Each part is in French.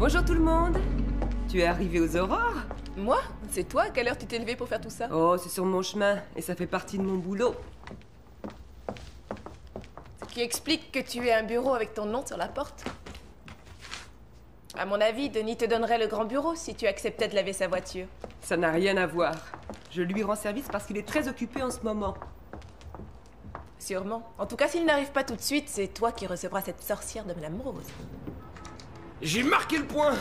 Bonjour tout le monde. Tu es arrivé aux aurores? Moi? C'est toi? À quelle heure tu t'es levé pour faire tout ça? Oh, c'est sur mon chemin, et ça fait partie de mon boulot. Ce qui explique que tu aies un bureau avec ton nom sur la porte. À mon avis, Denis te donnerait le grand bureau si tu acceptais de laver sa voiture. Ça n'a rien à voir. Je lui rends service parce qu'il est très occupé en ce moment. Sûrement. En tout cas, s'il n'arrive pas tout de suite, c'est toi qui recevras cette sorcière de Madame Rose. J'ai marqué le point.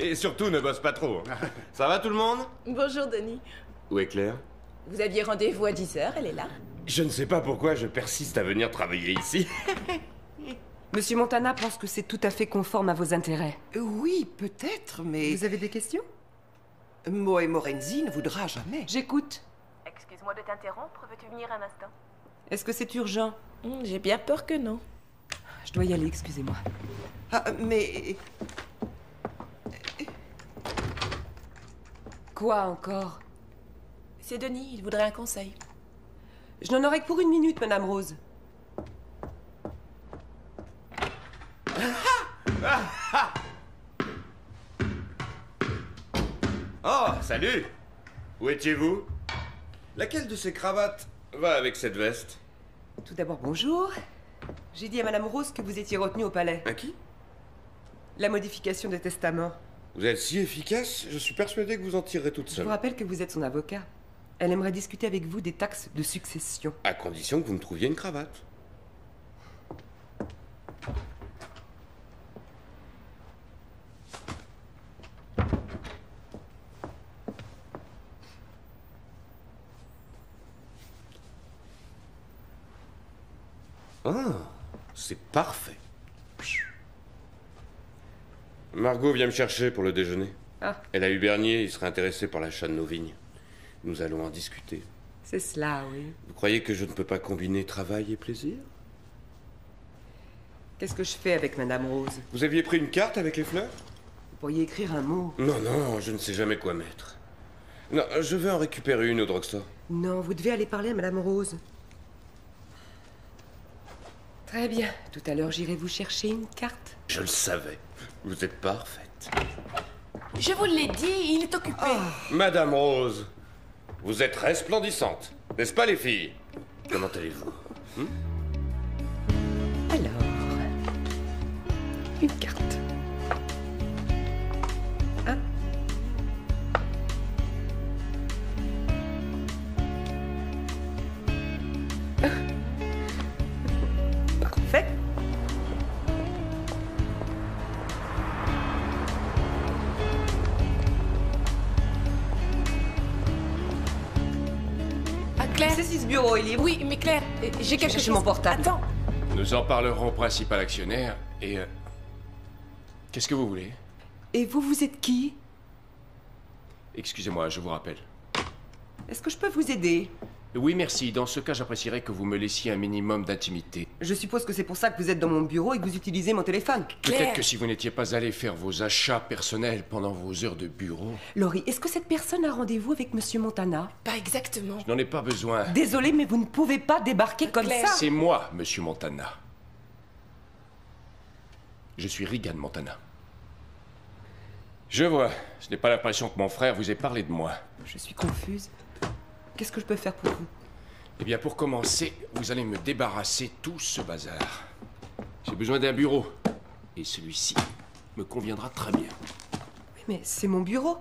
Et surtout, ne bosse pas trop. Ça va tout le monde? Bonjour, Denis. Où est Claire? Vous aviez rendez-vous à 10 h, elle est là. Je ne sais pas pourquoi je persiste à venir travailler ici. Monsieur Montana pense que c'est tout à fait conforme à vos intérêts. Oui, peut-être, mais... Vous avez des questions? Moe Morenzi ne voudra jamais. J'écoute. Excuse-moi de t'interrompre, veux-tu venir un instant? Est-ce que c'est urgent? J'ai bien peur que non. Je dois y aller, excusez-moi. Ah, mais... Quoi encore? C'est Denis, il voudrait un conseil. Je n'en aurai que pour 1 minute, Madame Rose. Oh, salut! Où étiez-vous? Laquelle de ces cravates va avec cette veste? Tout d'abord, bonjour. J'ai dit à Madame Rose que vous étiez retenu au palais. À qui? La modification de testament. Vous êtes si efficace, je suis persuadé que vous en tirerez toute Je seule. vous rappelle que vous êtes son avocat. Elle aimerait discuter avec vous des taxes de succession. À condition que vous me trouviez une cravate. Ah, c'est parfait. Margot vient me chercher pour le déjeuner. Ah, Elle a eu Bernier, il serait intéressé par l'achat de nos vignes. Nous allons en discuter. c'est cela, oui. Vous croyez que je ne peux pas combiner travail et plaisir? Qu'est-ce que je fais avec Madame Rose? Vous aviez pris une carte avec les fleurs? Vous pourriez écrire un mot. Non, non, je ne sais jamais quoi mettre. Non, je vais en récupérer une au drugstore. Non, vous devez aller parler à Madame Rose. Très bien. Tout à l'heure, j'irai vous chercher une carte. Je le savais. Vous êtes parfaite. Je vous l'ai dit, il est occupé. Madame Rose, vous êtes resplendissante. N'est-ce pas, les filles? Comment allez-vous? Alors, une carte. Ah. Parfait. Ah, Claire? C'est si ce bureau est libre. Oui, mais Claire, j'ai quelque chercher chose... mon portable. Attends. Nous en parlerons au principal actionnaire et... Qu'est-ce que vous voulez? Et vous, vous êtes qui? Excusez-moi, je vous rappelle. Est-ce que je peux vous aider? Oui, merci. Dans ce cas, j'apprécierais que vous me laissiez un minimum d'intimité. Je suppose que c'est pour ça que vous êtes dans mon bureau et que vous utilisez mon téléphone. Claire. Peut-être que si vous n'étiez pas allé faire vos achats personnels pendant vos heures de bureau... Laurie, est-ce que cette personne a rendez-vous avec Monsieur Montana? Pas exactement. Je n'en ai pas besoin. Désolée, mais vous ne pouvez pas débarquer comme Claire. ça. C'est moi, Monsieur Montana. Je suis Regan Montana. Je vois. Je n'ai pas l'impression que mon frère vous ait parlé de moi. Je suis confuse. Qu'est-ce que je peux faire pour vous? Eh bien, pour commencer, vous allez me débarrasser tout ce bazar. J'ai besoin d'un bureau. Et celui-ci me conviendra très bien. Oui, mais c'est mon bureau.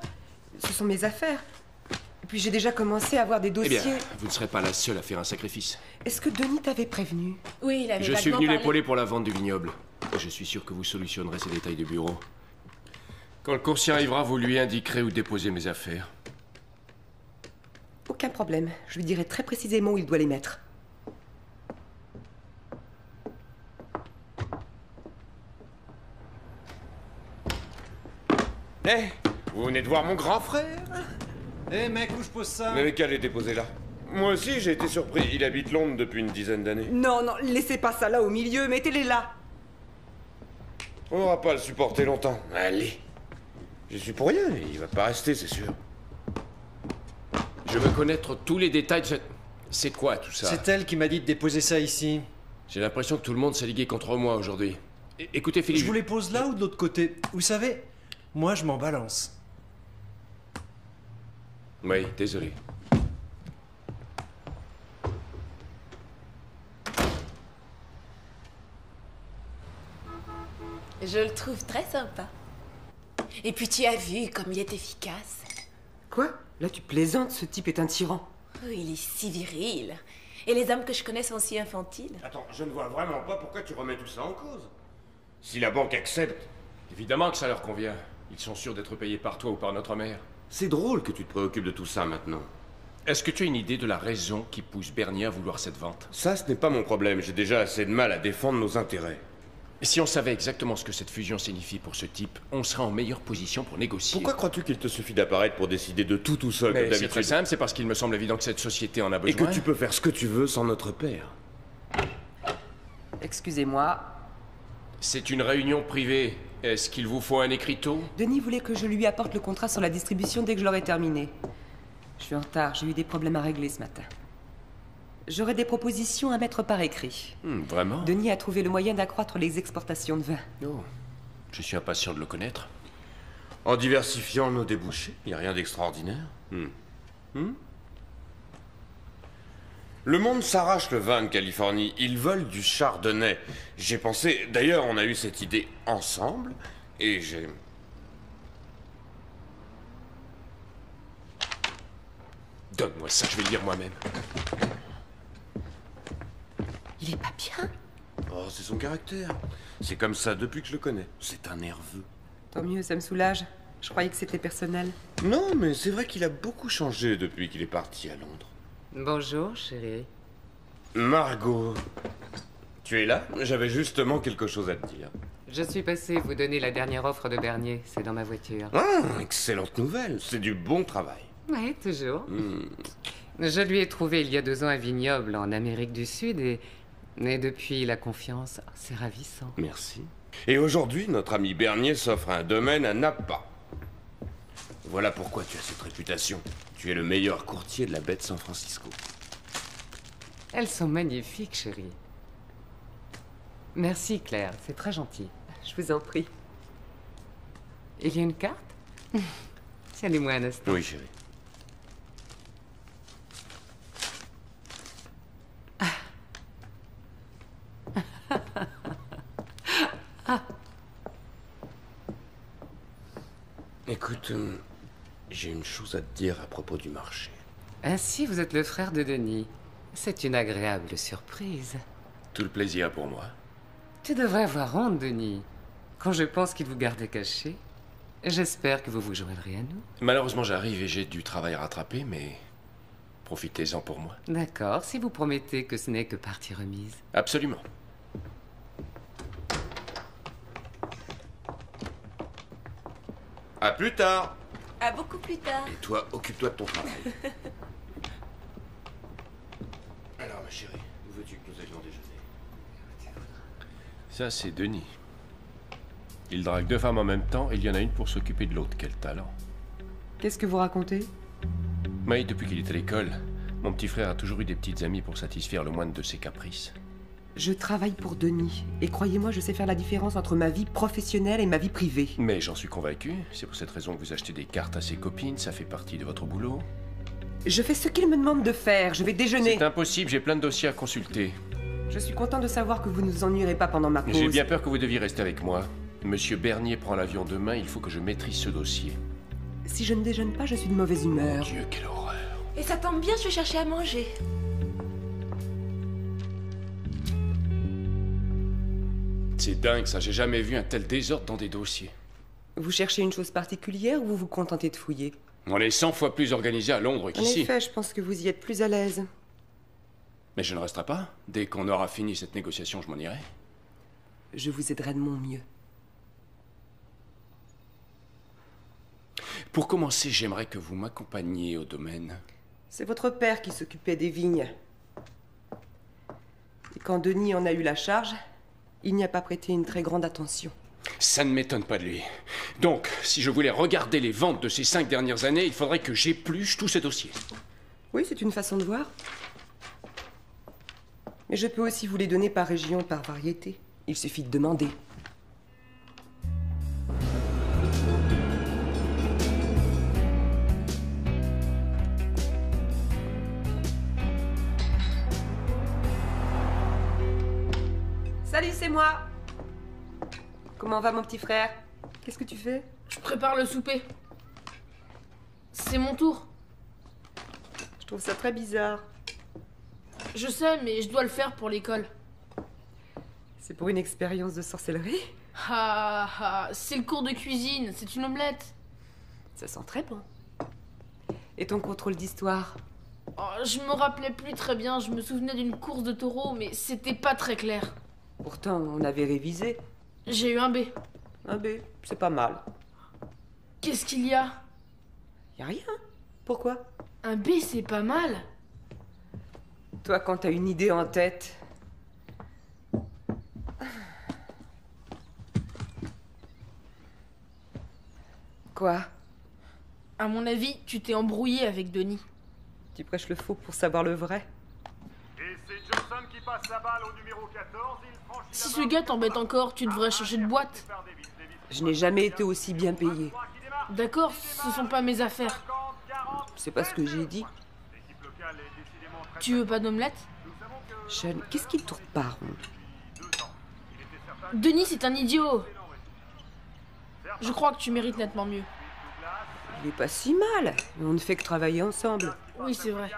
Ce sont mes affaires. Et puis j'ai déjà commencé à avoir des Eh dossiers. bien, vous ne serez pas la seule à faire un sacrifice. Est-ce que Denis t'avait prévenu? Oui, il avait Je suis vaguement venu parlé. l'épauler pour la vente du vignoble. Je suis sûr que vous solutionnerez ces détails de bureau. Quand le coursier arrivera, vous lui indiquerez où déposer mes affaires. Aucun problème. Je lui dirai très précisément où il doit les mettre. Eh, vous venez de voir mon grand frère? Eh mec, où je pose ça? Mais qu'elle est déposée là? Moi aussi, j'ai été surpris. Il habite Londres depuis une dizaine d'années. Non, non, laissez pas ça là au milieu, mettez-les là. On n'aura pas à le supporter longtemps. Allez. Je suis pour rien, il va pas rester, c'est sûr. Je veux connaître tous les détails de cette... C'est quoi tout ça? C'est elle qui m'a dit de déposer ça ici. J'ai l'impression que tout le monde s'est ligué contre moi aujourd'hui. Écoutez, Philippe... Je vous les pose là ou de l'autre côté? Vous savez, moi je m'en balance. Oui, désolé. Je le trouve très sympa. Et puis tu as vu comme il est efficace. Quoi? Là, tu plaisantes, ce type est un tyran. Oh, il est si viril. Et les hommes que je connais sont si infantiles. Attends, je ne vois vraiment pas pourquoi tu remets tout ça en cause. Si la banque accepte... Évidemment que ça leur convient. Ils sont sûrs d'être payés par toi ou par notre mère. C'est drôle que tu te préoccupes de tout ça maintenant. Est-ce que tu as une idée de la raison qui pousse Bernier à vouloir cette vente? Ça, ce n'est pas mon problème. J'ai déjà assez de mal à défendre nos intérêts. Si on savait exactement ce que cette fusion signifie pour ce type, on serait en meilleure position pour négocier. Pourquoi crois-tu qu'il te suffit d'apparaître pour décider de tout seul, comme Mais c'est très d'habitude? simple, c'est parce qu'il me semble évident que cette société en a Et besoin. que tu peux faire ce que tu veux sans notre père. Excusez-moi. C'est une réunion privée. Est-ce qu'il vous faut un écriteau? Denis voulait que je lui apporte le contrat sur la distribution dès que je l'aurai terminé. Je suis en retard, j'ai eu des problèmes à régler ce matin. J'aurai des propositions à mettre par écrit. Vraiment? Denis a trouvé le moyen d'accroître les exportations de vin. Oh, je suis impatient de le connaître. En diversifiant nos débouchés, il n'y a rien d'extraordinaire. Le monde s'arrache le vin de Californie. Ils veulent du chardonnay. J'ai pensé... D'ailleurs, on a eu cette idée ensemble, et j'ai... Donne-moi ça, je vais le lire moi-même. Il est pas bien? Oh, c'est son caractère. C'est comme ça depuis que je le connais. C'est un nerveux. Tant mieux, ça me soulage. Je croyais que c'était personnel. Non, mais c'est vrai qu'il a beaucoup changé depuis qu'il est parti à Londres. Bonjour, chérie. Margot... Tu es là? J'avais justement quelque chose à te dire. Je suis passé vous donner la dernière offre de Bernier. C'est dans ma voiture. Ah, excellente nouvelle. C'est du bon travail. Oui, toujours. Je lui ai trouvé il y a 2 ans un vignoble en Amérique du Sud et depuis, la confiance, c'est ravissant. Merci. Et aujourd'hui, notre ami Bernier s'offre un domaine à Napa. Voilà pourquoi tu as cette réputation. Tu es le meilleur courtier de la baie de San Francisco. Elles sont magnifiques, chérie. Merci, Claire. C'est très gentil. Je vous en prie. Il y a une carte? Tiens-les-moi un instant. Oui, chérie. Écoute, j'ai une chose à te dire à propos du marché. Ainsi, vous êtes le frère de Denis. C'est une agréable surprise. Tout le plaisir pour moi. Tu devrais avoir honte, Denis. Quand je pense qu'il vous gardait caché, j'espère que vous vous joindrez à nous. Malheureusement, j'arrive et j'ai du travail à rattraper, mais profitez-en pour moi. D'accord, si vous promettez que ce n'est que partie remise. Absolument. À plus tard. À beaucoup plus tard. Et toi, occupe-toi de ton travail. Alors, ma chérie, où veux-tu que nous allions déjeuner? Ça, c'est Denis. Il drague 2 femmes en même temps et il y en a une pour s'occuper de l'autre. Quel talent. Qu'est-ce que vous racontez? Mais depuis qu'il est à l'école, mon petit frère a toujours eu des petites amies pour satisfaire le moindre de ses caprices. Je travaille pour Denis. Et croyez-moi, je sais faire la différence entre ma vie professionnelle et ma vie privée. Mais j'en suis convaincu. C'est pour cette raison que vous achetez des cartes à ses copines. Ça fait partie de votre boulot. Je fais ce qu'il me demande de faire. Je vais déjeuner. C'est impossible, j'ai plein de dossiers à consulter. Je suis content de savoir que vous ne vous ennuierez pas pendant ma pause. J'ai bien peur que vous deviez rester avec moi. Monsieur Bernier prend l'avion demain, il faut que je maîtrise ce dossier. Si je ne déjeune pas, je suis de mauvaise humeur. Dieu, quelle horreur. Et ça tombe bien, je vais chercher à manger. C'est dingue ça, j'ai jamais vu un tel désordre dans des dossiers. Vous cherchez une chose particulière ou vous vous contentez de fouiller? On est 100 fois plus organisé à Londres En qu'ici. effet, je pense que vous y êtes plus à l'aise. Mais je ne resterai pas. Dès qu'on aura fini cette négociation, je m'en irai. Je vous aiderai de mon mieux. Pour commencer, j'aimerais que vous m'accompagniez au domaine. C'est votre père qui s'occupait des vignes. Et quand Denis en a eu la charge, il n'y a pas prêté une très grande attention. Ça ne m'étonne pas de lui. Donc, si je voulais regarder les ventes de ces 5 dernières années, il faudrait que j'épluche tous ces dossiers. Oui, c'est une façon de voir. Mais je peux aussi vous les donner par région, par variété. Il suffit de demander. c'est moi. Comment va mon petit frère? Qu'est-ce que tu fais? Je prépare le souper. C'est mon tour. Je trouve ça très bizarre. Je sais, mais je dois le faire pour l'école. C'est pour une expérience de sorcellerie? Ah ah, c'est le cours de cuisine, c'est une omelette. Ça sent très bon. Et ton contrôle d'histoire? Oh, je me rappelais plus très bien, je me souvenais d'une course de taureau, mais c'était pas très clair. Pourtant, on avait révisé. J'ai eu un B. Un B, c'est pas mal. Qu'est-ce qu'il y a? Y a rien. Pourquoi? Un B, c'est pas mal. Toi, quand t'as une idée en tête... Quoi? À mon avis, tu t'es embrouillé avec Denis. Tu prêches le faux pour savoir le vrai? Et c'est Johnson qui passe la balle au numéro 14. Il franchit Si la ce gars t'embête encore, tu devrais changer de boîte. par Davis. Je n'ai jamais été aussi bien payé. D'accord, ce sont pas mes affaires. C'est pas ce que j'ai dit. L'équipe locale est décidément très... Tu veux pas d'omelette? Nous savons que Sean, qu'est-ce qui tourne pas rond? depuis 2 ans, il était certain Denis, c'est un idiot. Je crois que tu mérites nettement mieux. Il est pas si mal. On ne fait que travailler ensemble. Oui, c'est vrai.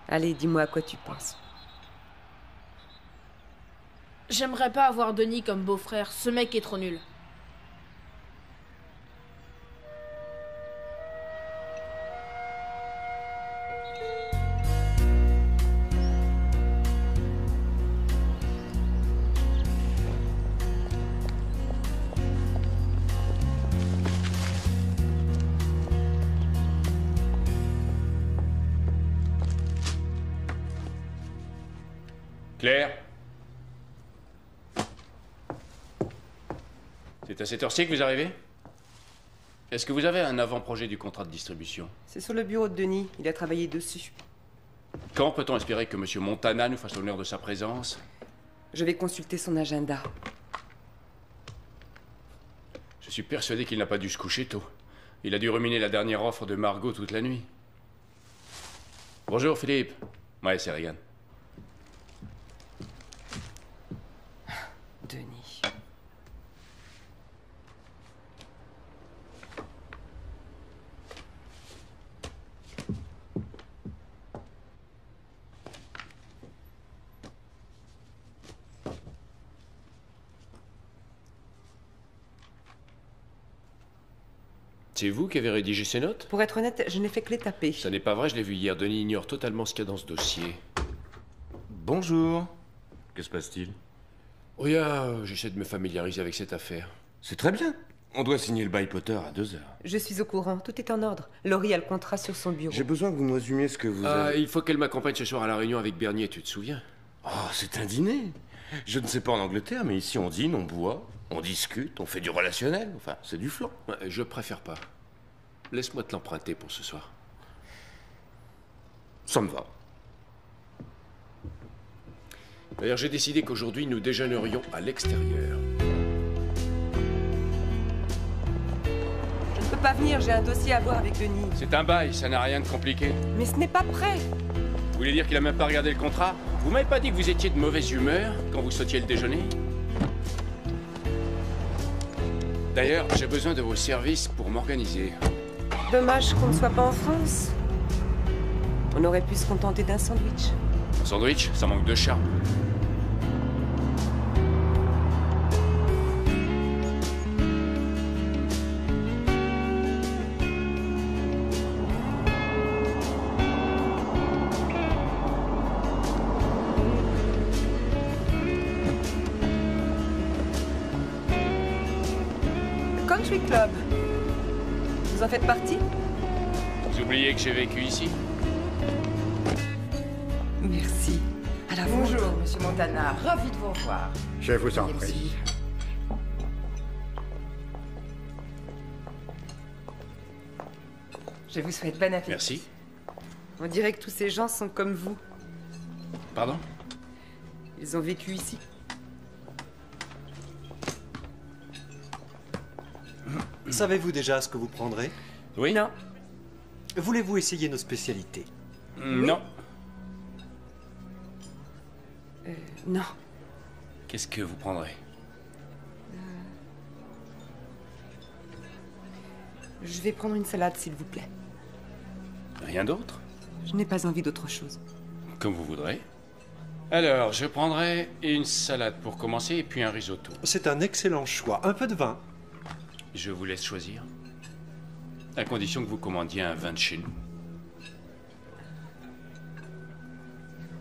Allez, dis-moi à quoi tu penses. J'aimerais pas avoir Denis comme beau-frère, ce mec est trop nul. Claire? C'est à cette heure-ci que vous arrivez? Est-ce que vous avez un avant-projet du contrat de distribution? C'est sur le bureau de Denis. Il a travaillé dessus. Quand peut-on espérer que M. Montana nous fasse l'honneur de sa présence? Je vais consulter son agenda. Je suis persuadé qu'il n'a pas dû se coucher tôt. Il a dû ruminer la dernière offre de Margot toute la nuit. Bonjour, Philippe. Ouais, c'est Regan. Denis. C'est vous qui avez rédigé ces notes? Pour être honnête, je n'ai fait que les taper. Ça n'est pas vrai, je l'ai vu hier. Denis ignore totalement ce qu'il y a dans ce dossier. Bonjour. Que se passe-t-il? Oui, j'essaie de me familiariser avec cette affaire. C'est très bien. On doit signer le bail Potter à 2 heures. Je suis au courant. Tout est en ordre. Laurie a le contrat sur son bureau. J'ai besoin que vous me résumiez ce que vous avez... Il faut qu'elle m'accompagne ce soir à la réunion avec Bernier, tu te souviens? Oh, c'est un dîner. Je ne sais pas en Angleterre, mais ici on dîne, on boit, on discute, on fait du relationnel. Enfin, c'est du flan. Ouais, je préfère pas. Laisse-moi te l'emprunter pour ce soir. Ça me va. D'ailleurs, j'ai décidé qu'aujourd'hui, nous déjeunerions à l'extérieur. Je ne peux pas venir, j'ai un dossier à voir avec Denis. C'est un bail, ça n'a rien de compliqué. Mais ce n'est pas prêt. Vous voulez dire qu'il a même pas regardé le contrat? Vous m'avez pas dit que vous étiez de mauvaise humeur quand vous sautiez le déjeuner? D'ailleurs, j'ai besoin de vos services pour m'organiser. Dommage qu'on ne soit pas en France. On aurait pu se contenter d'un sandwich. Un sandwich, ça manque de charme. Country Club. Vous en faites partie? Vous oubliez que j'ai vécu ici? Merci. À la vôtre. Bonjour, monsieur Montana. Ravi de vous revoir. Je vous en prie. Je vous souhaite bon appétit. Merci. On dirait que tous ces gens sont comme vous. Pardon? Ils ont vécu ici. Savez-vous déjà ce que vous prendrez? Oui? Non. Voulez-vous essayer nos spécialités? Non. Non. Qu'est-ce que vous prendrez? Je vais prendre une salade, s'il vous plaît. Rien d'autre? Je n'ai pas envie d'autre chose. Comme vous voudrez. Alors, je prendrai une salade pour commencer et puis un risotto. C'est un excellent choix. Un peu de vin. Je vous laisse choisir. À condition que vous commandiez un vin de chez nous.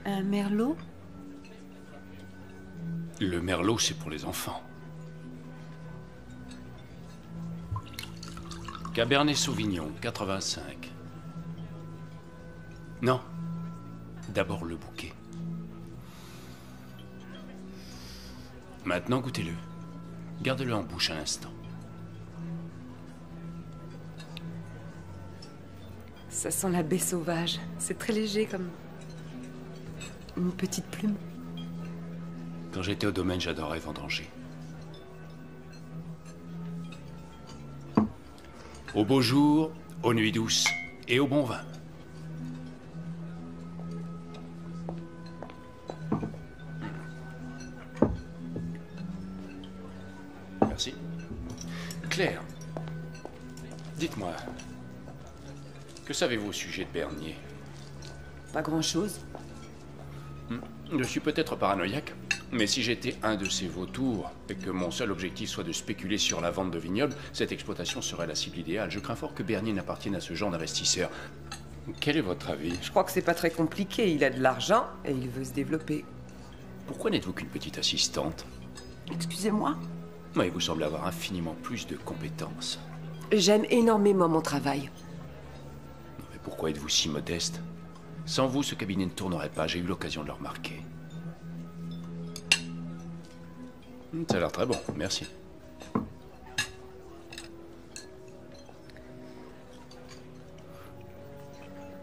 Un merlot? Le merlot, c'est pour les enfants. Cabernet Sauvignon, 85. Non. D'abord le bouquet. Maintenant, goûtez-le. Gardez-le en bouche un instant. Ça sent la baie sauvage. C'est très léger comme... une petite plume. Quand j'étais au domaine, j'adorais vendanger. Au beau jour, aux nuits douces et au bon vin. Merci. Claire, dites-moi, que savez-vous au sujet de Bernier? Pas grand-chose. Je suis peut-être paranoïaque, mais si j'étais un de ces vautours et que mon seul objectif soit de spéculer sur la vente de vignobles, cette exploitation serait la cible idéale. Je crains fort que Bernier n'appartienne à ce genre d'investisseur. Quel est votre avis? Je crois que c'est pas très compliqué. Il a de l'argent et il veut se développer. Pourquoi n'êtes-vous qu'une petite assistante? Excusez-moi? Oui, vous semblez avoir infiniment plus de compétences. J'aime énormément mon travail. Mais pourquoi êtes-vous si modeste? Sans vous, ce cabinet ne tournerait pas, j'ai eu l'occasion de le remarquer. Ça a l'air très bon, merci.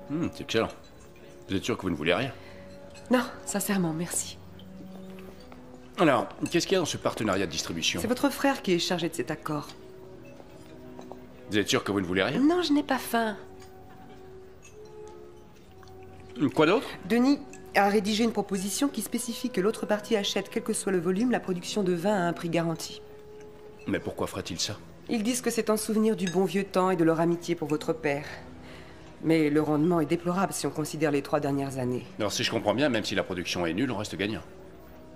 C'est excellent. Vous êtes sûr que vous ne voulez rien? Non, sincèrement, merci. Alors, qu'est-ce qu'il y a dans ce partenariat de distribution? C'est votre frère qui est chargé de cet accord. Vous êtes sûr que vous ne voulez rien? Non, je n'ai pas faim. Quoi d'autre? Denis a rédigé une proposition qui spécifie que l'autre partie achète, quel que soit le volume, la production de vin à un prix garanti. Mais pourquoi ferait-il ça? Ils disent que c'est en souvenir du bon vieux temps et de leur amitié pour votre père. Mais le rendement est déplorable si on considère les 3 dernières années. Alors si je comprends bien, même si la production est nulle, on reste gagnant.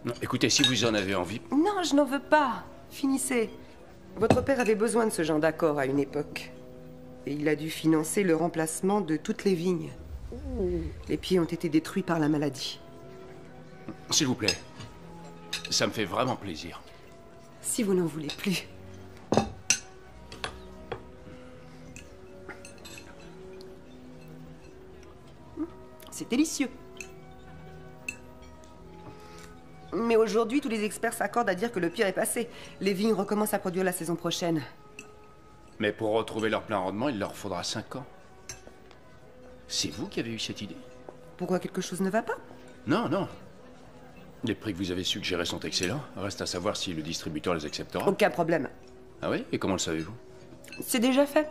Non, écoutez, si vous en avez envie... Non, je n'en veux pas. Finissez. Votre père avait besoin de ce genre d'accord à une époque. Et il a dû financer le remplacement de toutes les vignes. Les pieds ont été détruits par la maladie. S'il vous plaît, ça me fait vraiment plaisir. Si vous n'en voulez plus. C'est délicieux. Mais aujourd'hui, tous les experts s'accordent à dire que le pire est passé. Les vignes recommencent à produire la saison prochaine. Mais pour retrouver leur plein rendement, il leur faudra 5 ans. C'est vous qui avez eu cette idée? Pourquoi quelque chose ne va pas? Non, non. Les prix que vous avez suggérés sont excellents. Reste à savoir si le distributeur les acceptera. Aucun problème. Ah oui? Et comment le savez-vous? C'est déjà fait.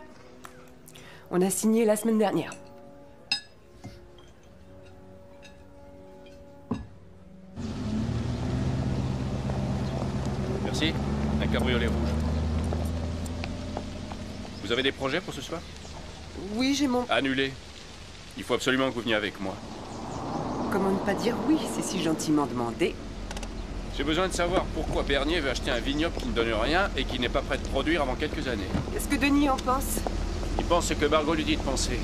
On a signé la semaine dernière. Merci. Un cabriolet rouge. Vous avez des projets pour ce soir? Oui, j'ai mon... Annulé. Il faut absolument que vous veniez avec moi. Comment ne pas dire oui, c'est si gentiment demandé. J'ai besoin de savoir pourquoi Bernier veut acheter un vignoble qui ne donne rien et qui n'est pas prêt de produire avant quelques années. Qu'est-ce que Denis en pense? Il pense ce que Margot lui dit de penser.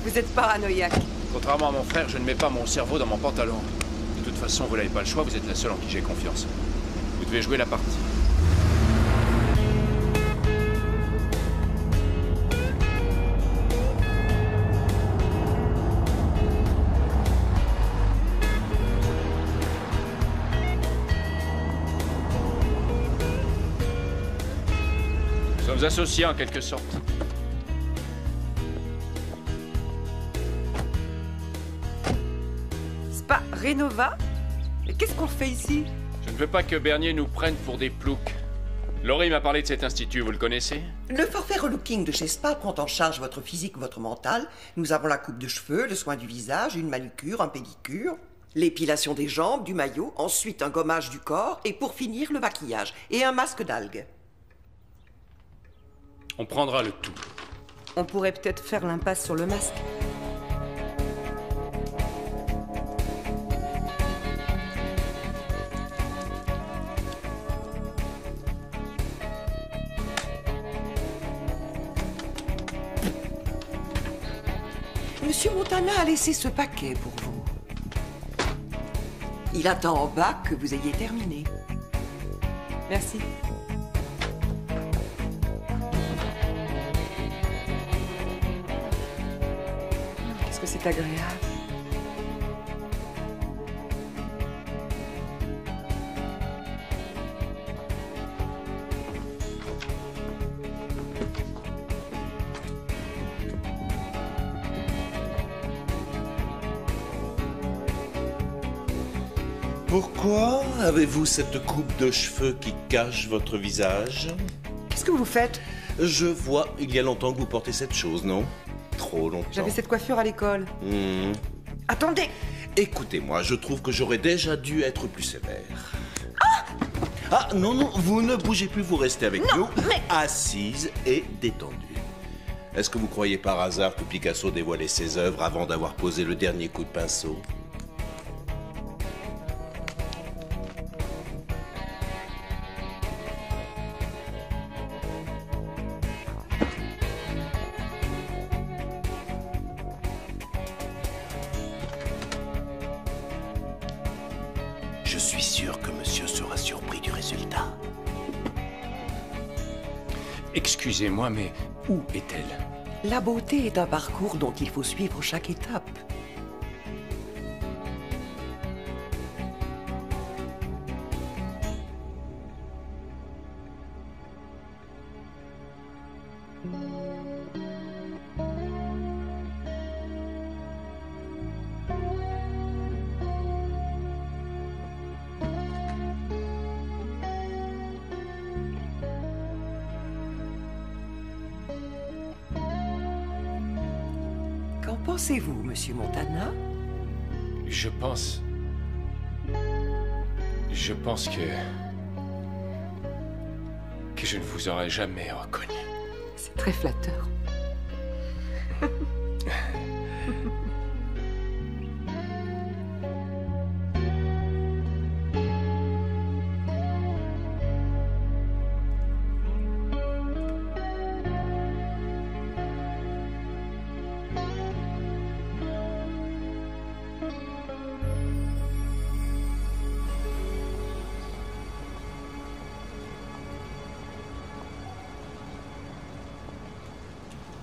Vous êtes paranoïaque. Contrairement à mon frère, je ne mets pas mon cerveau dans mon pantalon. De toute façon, vous n'avez pas le choix, vous êtes la seule en qui j'ai confiance. Vous devez jouer la partie. Nous sommes associés en quelque sorte. Spa Renova? Mais qu'est-ce qu'on fait ici? Je ne veux pas que Bernier nous prenne pour des ploucs. Laurie m'a parlé de cet institut, vous le connaissez? Le forfait relooking de chez Spa prend en charge votre physique, votre mental. Nous avons la coupe de cheveux, le soin du visage, une manucure, un pédicure. L'épilation des jambes, du maillot, ensuite un gommage du corps et pour finir le maquillage et un masque d'algues. On prendra le tout. On pourrait peut-être faire l'impasse sur le masque. Monsieur Montana a laissé ce paquet pour vous. Il attend en bas que vous ayez terminé. Merci. Qu'est-ce que c'est agréable. Pourquoi avez-vous cette coupe de cheveux qui cache votre visage? Qu'est-ce que vous faites? Je vois, il y a longtemps que vous portez cette chose, non? Trop longtemps. J'avais cette coiffure à l'école. Attendez! Écoutez-moi, je trouve que j'aurais déjà dû être plus sévère. Ah non, non, vous ne bougez plus, vous restez avec nous, assise et détendue. Est-ce que vous croyez par hasard que Picasso dévoilait ses œuvres avant d'avoir posé le dernier coup de pinceau? Je suis sûr que monsieur sera surpris du résultat. Excusez-moi, mais où est-elle? La beauté est un parcours dont il faut suivre chaque étape. Qu'en pensez-vous, monsieur Montana? Je pense que je ne vous aurais jamais reconnu. C'est très flatteur.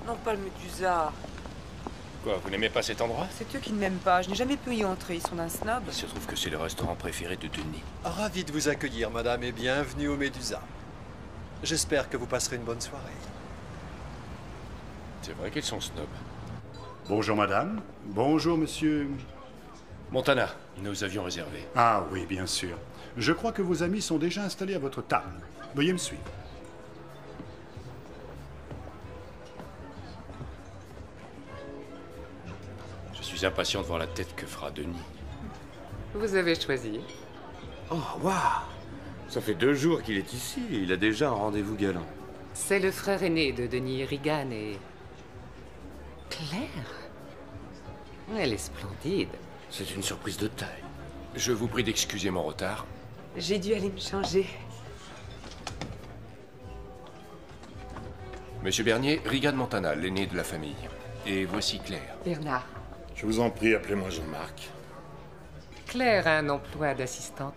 Non, pas le Médusa. Quoi, vous n'aimez pas cet endroit? C'est eux qui ne m'aiment pas. Je n'ai jamais pu y entrer. Ils sont d'un snob. Il se trouve que c'est le restaurant préféré de Denis. Ravi de vous accueillir, madame, et bienvenue au Médusa. J'espère que vous passerez une bonne soirée. C'est vrai qu'ils sont snobs. Bonjour madame. Bonjour monsieur. Montana, nous avions réservé. Ah oui, bien sûr. Je crois que vos amis sont déjà installés à votre table. Veuillez me suivre. Je suis impatient de voir la tête que fera Denis. Vous avez choisi. Oh, waouh! Ça fait 2 jours qu'il est ici et il a déjà un rendez-vous galant. C'est le frère aîné de Denis Regan et... Claire? Elle est splendide. C'est une surprise de taille. Je vous prie d'excuser mon retard. J'ai dû aller me changer. Monsieur Bernier, Regan Montana, l'aîné de la famille. Et voici Claire. Bernard. Je vous en prie, appelez-moi Jean-Marc. Claire a un emploi d'assistante.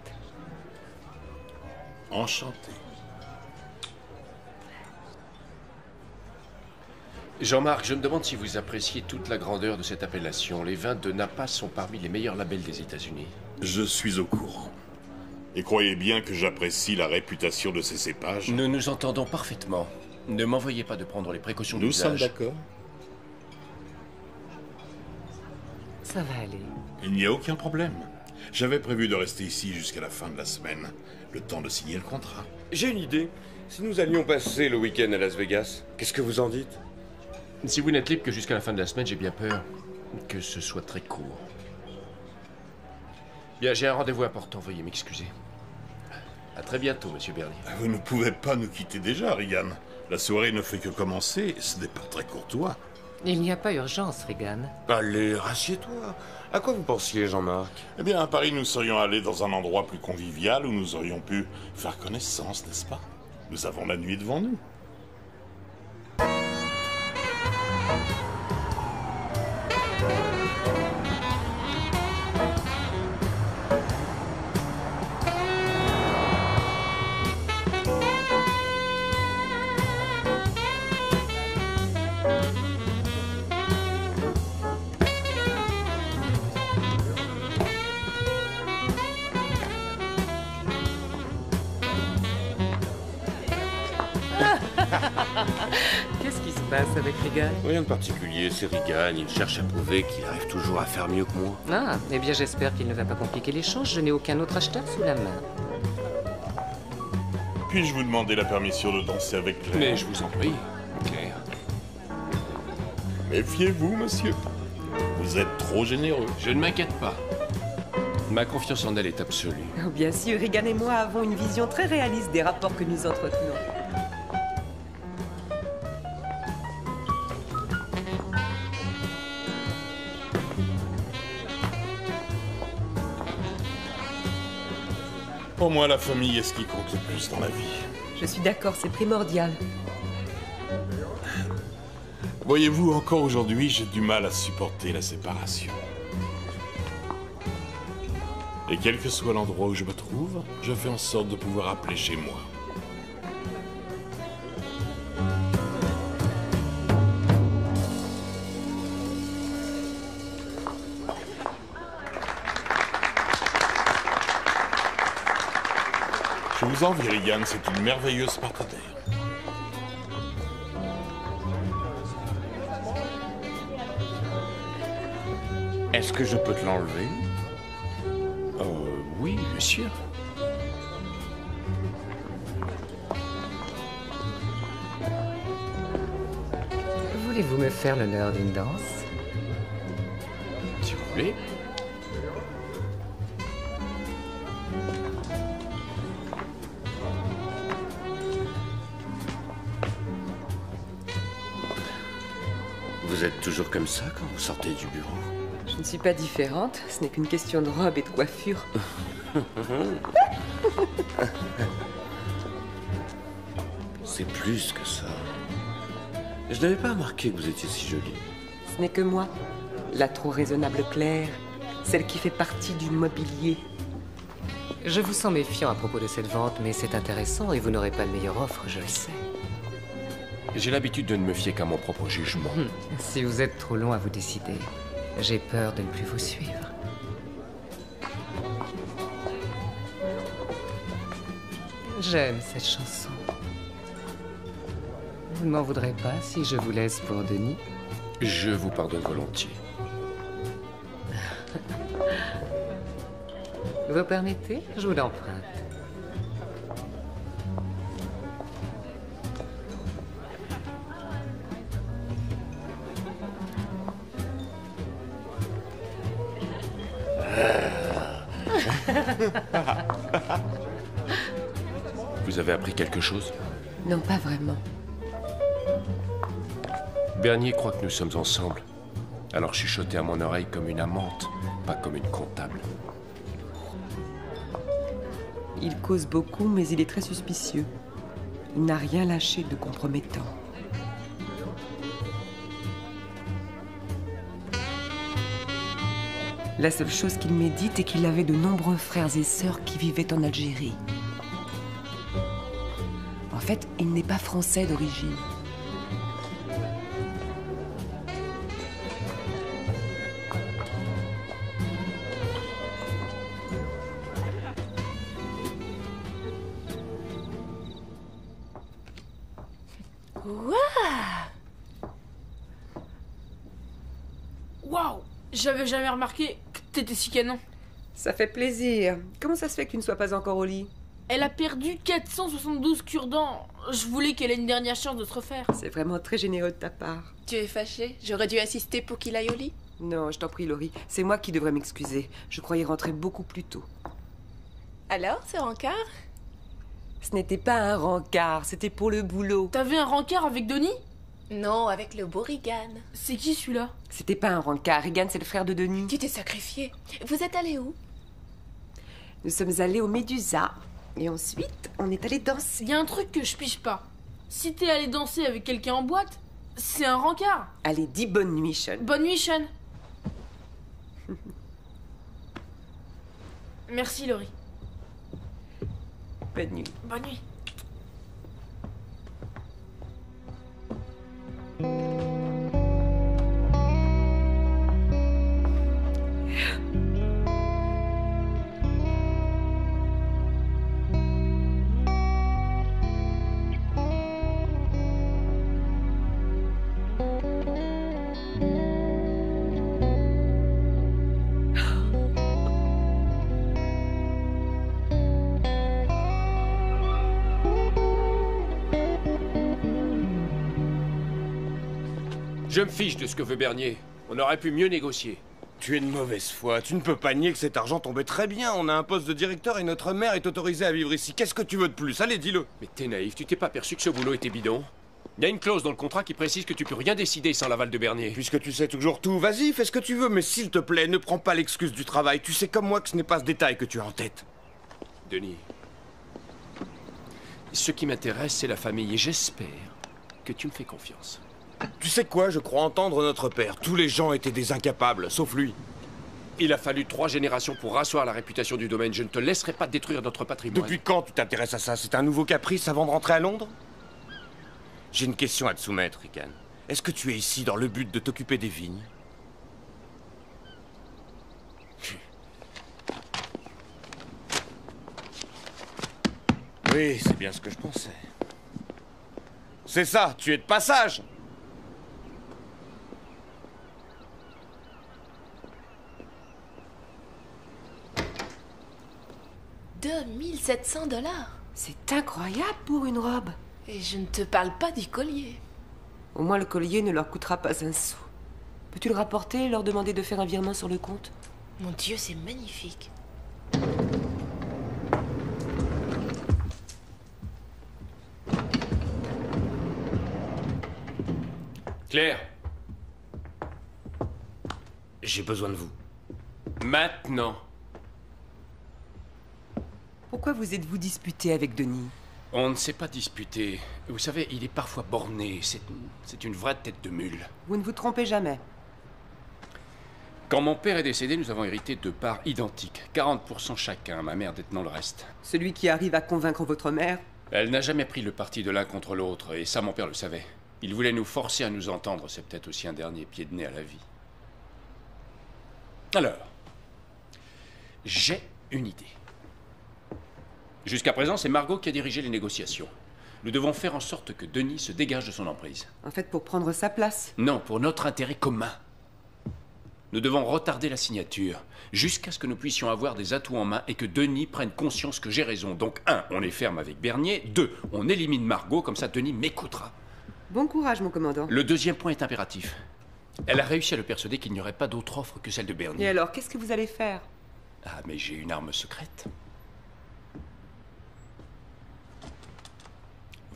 Enchanté. Jean-Marc, je me demande si vous appréciez toute la grandeur de cette appellation. Les vins de Napa sont parmi les meilleurs labels des États-Unis. Je suis au courant. Et croyez bien que j'apprécie la réputation de ces cépages. Nous nous entendons parfaitement. Ne m'envoyez pas de prendre les précautions d'usage. Nous sommes d'accord. Ça va aller. Il n'y a aucun problème. J'avais prévu de rester ici jusqu'à la fin de la semaine, le temps de signer le contrat. J'ai une idée. Si nous allions passer le week-end à Las Vegas, qu'est-ce que vous en dites? Si vous n'êtes libre que jusqu'à la fin de la semaine, j'ai bien peur que ce soit très court. Bien, j'ai un rendez-vous important, veuillez m'excuser. À très bientôt, monsieur Bernier. Vous ne pouvez pas nous quitter déjà, Regan. La soirée ne fait que commencer, et ce n'est pas très courtois. Il n'y a pas urgence, Regan. Allez, rassieds-toi. À quoi vous pensiez, Jean-Marc? Eh bien, à Paris, nous serions allés dans un endroit plus convivial où nous aurions pu faire connaissance, n'est-ce pas? Nous avons la nuit devant nous. Qu'est-ce qui se passe avec Regan? Rien de particulier, c'est Regan. Il cherche à prouver qu'il arrive toujours à faire mieux que moi. Ah, eh bien j'espère qu'il ne va pas compliquer l'échange. Je n'ai aucun autre acheteur sous la main. Puis-je vous demander la permission de danser avec Claire? Mais je vous en prie, Claire. Méfiez-vous, monsieur. Vous êtes trop généreux. Je ne m'inquiète pas. Ma confiance en elle est absolue. Oh, bien sûr, Regan et moi avons une vision très réaliste des rapports que nous entretenons. Pour moi, la famille est ce qui compte le plus dans la vie. Je suis d'accord, c'est primordial. Voyez-vous, encore aujourd'hui, j'ai du mal à supporter la séparation. Et quel que soit l'endroit où je me trouve, je fais en sorte de pouvoir appeler chez moi. Je vous envie, Regan, c'est une merveilleuse partenaire. Est-ce que je peux te l'enlever? Oui, monsieur. Voulez-vous me faire l'honneur d'une danse? Si vous voulez. Vous êtes toujours comme ça quand vous sortez du bureau? Je ne suis pas différente, ce n'est qu'une question de robe et de coiffure. C'est plus que ça. Je n'avais pas remarqué que vous étiez si jolie. Ce n'est que moi, la trop raisonnable Claire, celle qui fait partie du mobilier. Je vous sens méfiant à propos de cette vente, mais c'est intéressant et vous n'aurez pas de meilleure offre, je le sais. J'ai l'habitude de ne me fier qu'à mon propre jugement. Si vous êtes trop long à vous décider, j'ai peur de ne plus vous suivre. J'aime cette chanson. Vous ne m'en voudrez pas si je vous laisse pour Denis? Je vous pardonne volontiers. Vous permettez? Je vous l'emprunte. Vous avez appris quelque chose? Non, pas vraiment. Bernier croit que nous sommes ensemble. Alors chuchotez à mon oreille comme une amante, pas comme une comptable. Il cause beaucoup, mais il est très suspicieux. Il n'a rien lâché de compromettant. La seule chose qu'il médite est qu'il avait de nombreux frères et sœurs qui vivaient en Algérie. En fait, il n'est pas français d'origine. Waouh! J'avais jamais remarqué que t'étais si canon. Ça fait plaisir. Comment ça se fait que tu ne sois pas encore au lit? Elle a perdu 472 cure-dents. Je voulais qu'elle ait une dernière chance de se refaire. C'est vraiment très généreux de ta part. Tu es fâché? J'aurais dû assister pour qu'il aille au lit? Non, je t'en prie, Laurie. C'est moi qui devrais m'excuser. Je croyais rentrer beaucoup plus tôt. Alors, ce rencard? Ce n'était pas un rencard, c'était pour le boulot. T'avais un rencard avec Denis? Non, avec le beau Regan. C'est qui celui-là? C'était pas un rencard. Regan, c'est le frère de Denis. Tu t'es sacrifié. Vous êtes allé où? Nous sommes allés au Médusa. Et ensuite, on est allé danser. Il y a un truc que je pige pas. Si t'es allé danser avec quelqu'un en boîte, c'est un rencard. Allez, dis bonne nuit, Sean. Bonne nuit, Sean. Merci, Laurie. Bonne nuit. Bonne nuit. Je me fiche de ce que veut Bernier. On aurait pu mieux négocier. Tu es de mauvaise foi. Tu ne peux pas nier que cet argent tombait très bien. On a un poste de directeur et notre mère est autorisée à vivre ici. Qu'est-ce que tu veux de plus? Allez, dis-le. Mais t'es naïf, tu t'es pas perçu que ce boulot était bidon? Il y a une clause dans le contrat qui précise que tu peux rien décider sans l'aval de Bernier. Puisque tu sais toujours tout, vas-y, fais ce que tu veux, mais s'il te plaît, ne prends pas l'excuse du travail. Tu sais comme moi que ce n'est pas ce détail que tu as en tête. Denis, ce qui m'intéresse, c'est la famille et j'espère que tu me fais confiance. Tu sais quoi, je crois entendre notre père. Tous les gens étaient des incapables, sauf lui. Il a fallu 3 générations pour rasseoir la réputation du domaine. Je ne te laisserai pas détruire notre patrimoine. Depuis quand tu t'intéresses à ça? C'est un nouveau caprice avant de rentrer à Londres? J'ai une question à te soumettre, Regan. Est-ce que tu es ici dans le but de t'occuper des vignes? Oui, c'est bien ce que je pensais. C'est ça, tu es de passage! 2700 $. C'est incroyable pour une robe. Et je ne te parle pas du collier. Au moins le collier ne leur coûtera pas un sou. Peux-tu le rapporter et leur demander de faire un virement sur le compte? Mon Dieu, c'est magnifique. Claire, j'ai besoin de vous. Maintenant. Pourquoi vous êtes-vous disputé avec Denis? On ne s'est pas disputé. Vous savez, il est parfois borné. C'est une vraie tête de mule. Vous ne vous trompez jamais. Quand mon père est décédé, nous avons hérité 2 parts identiques. 40% chacun, ma mère détenant le reste. Celui qui arrive à convaincre votre mère? Elle n'a jamais pris le parti de l'un contre l'autre, et ça, mon père le savait. Il voulait nous forcer à nous entendre. C'est peut-être aussi un dernier pied de nez à la vie. Alors, j'ai une idée. Jusqu'à présent, c'est Margot qui a dirigé les négociations. Nous devons faire en sorte que Denis se dégage de son emprise. En fait, pour prendre sa place? Non, pour notre intérêt commun. Nous devons retarder la signature, jusqu'à ce que nous puissions avoir des atouts en main et que Denis prenne conscience que j'ai raison. Donc 1, on est ferme avec Bernier. 2, on élimine Margot, comme ça Denis m'écoutera. Bon courage, mon commandant. Le deuxième point est impératif. Elle a réussi à le persuader qu'il n'y aurait pas d'autre offre que celle de Bernier. Et alors, qu'est-ce que vous allez faire? Ah, mais j'ai une arme secrète.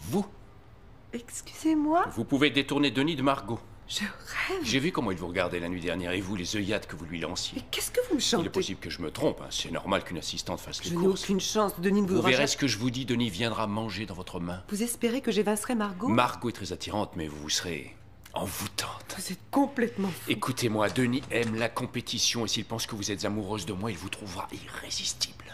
Vous. Excusez-moi? Vous pouvez détourner Denis de Margot. Je rêve. J'ai vu comment il vous regardait la nuit dernière, et vous, les œillades que vous lui lanciez. Mais qu'est-ce que vous me chantez? Il est possible que je me trompe, hein. C'est normal qu'une assistante fasse les courses. Je n'ai aucune chance, Denis ne vous voudra verrez jamais... ce que je vous dis, Denis viendra manger dans votre main. Vous espérez que j'évincerai Margot? Margot est très attirante, mais vous serez envoûtante. Vous êtes complètement fou. Écoutez-moi, Denis aime la compétition, et s'il pense que vous êtes amoureuse de moi, il vous trouvera irrésistible.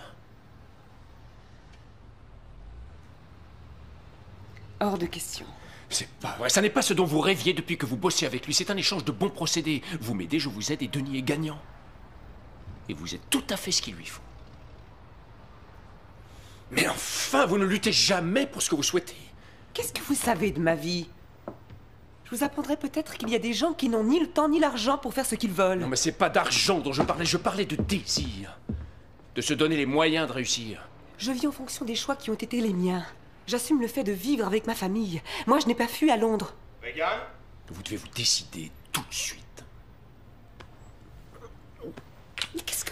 Hors de question. C'est pas vrai, ça n'est pas ce dont vous rêviez depuis que vous bossez avec lui. C'est un échange de bons procédés. Vous m'aidez, je vous aide et Denis est gagnant. Et vous êtes tout à fait ce qu'il lui faut. Mais enfin, vous ne luttez jamais pour ce que vous souhaitez. Qu'est-ce que vous savez de ma vie? Je vous apprendrai peut-être qu'il y a des gens qui n'ont ni le temps ni l'argent pour faire ce qu'ils veulent. Non, mais c'est pas d'argent dont je parlais de désir. De se donner les moyens de réussir. Je vis en fonction des choix qui ont été les miens. J'assume le fait de vivre avec ma famille. Moi, je n'ai pas fui à Londres. Regan ? Vous devez vous décider tout de suite.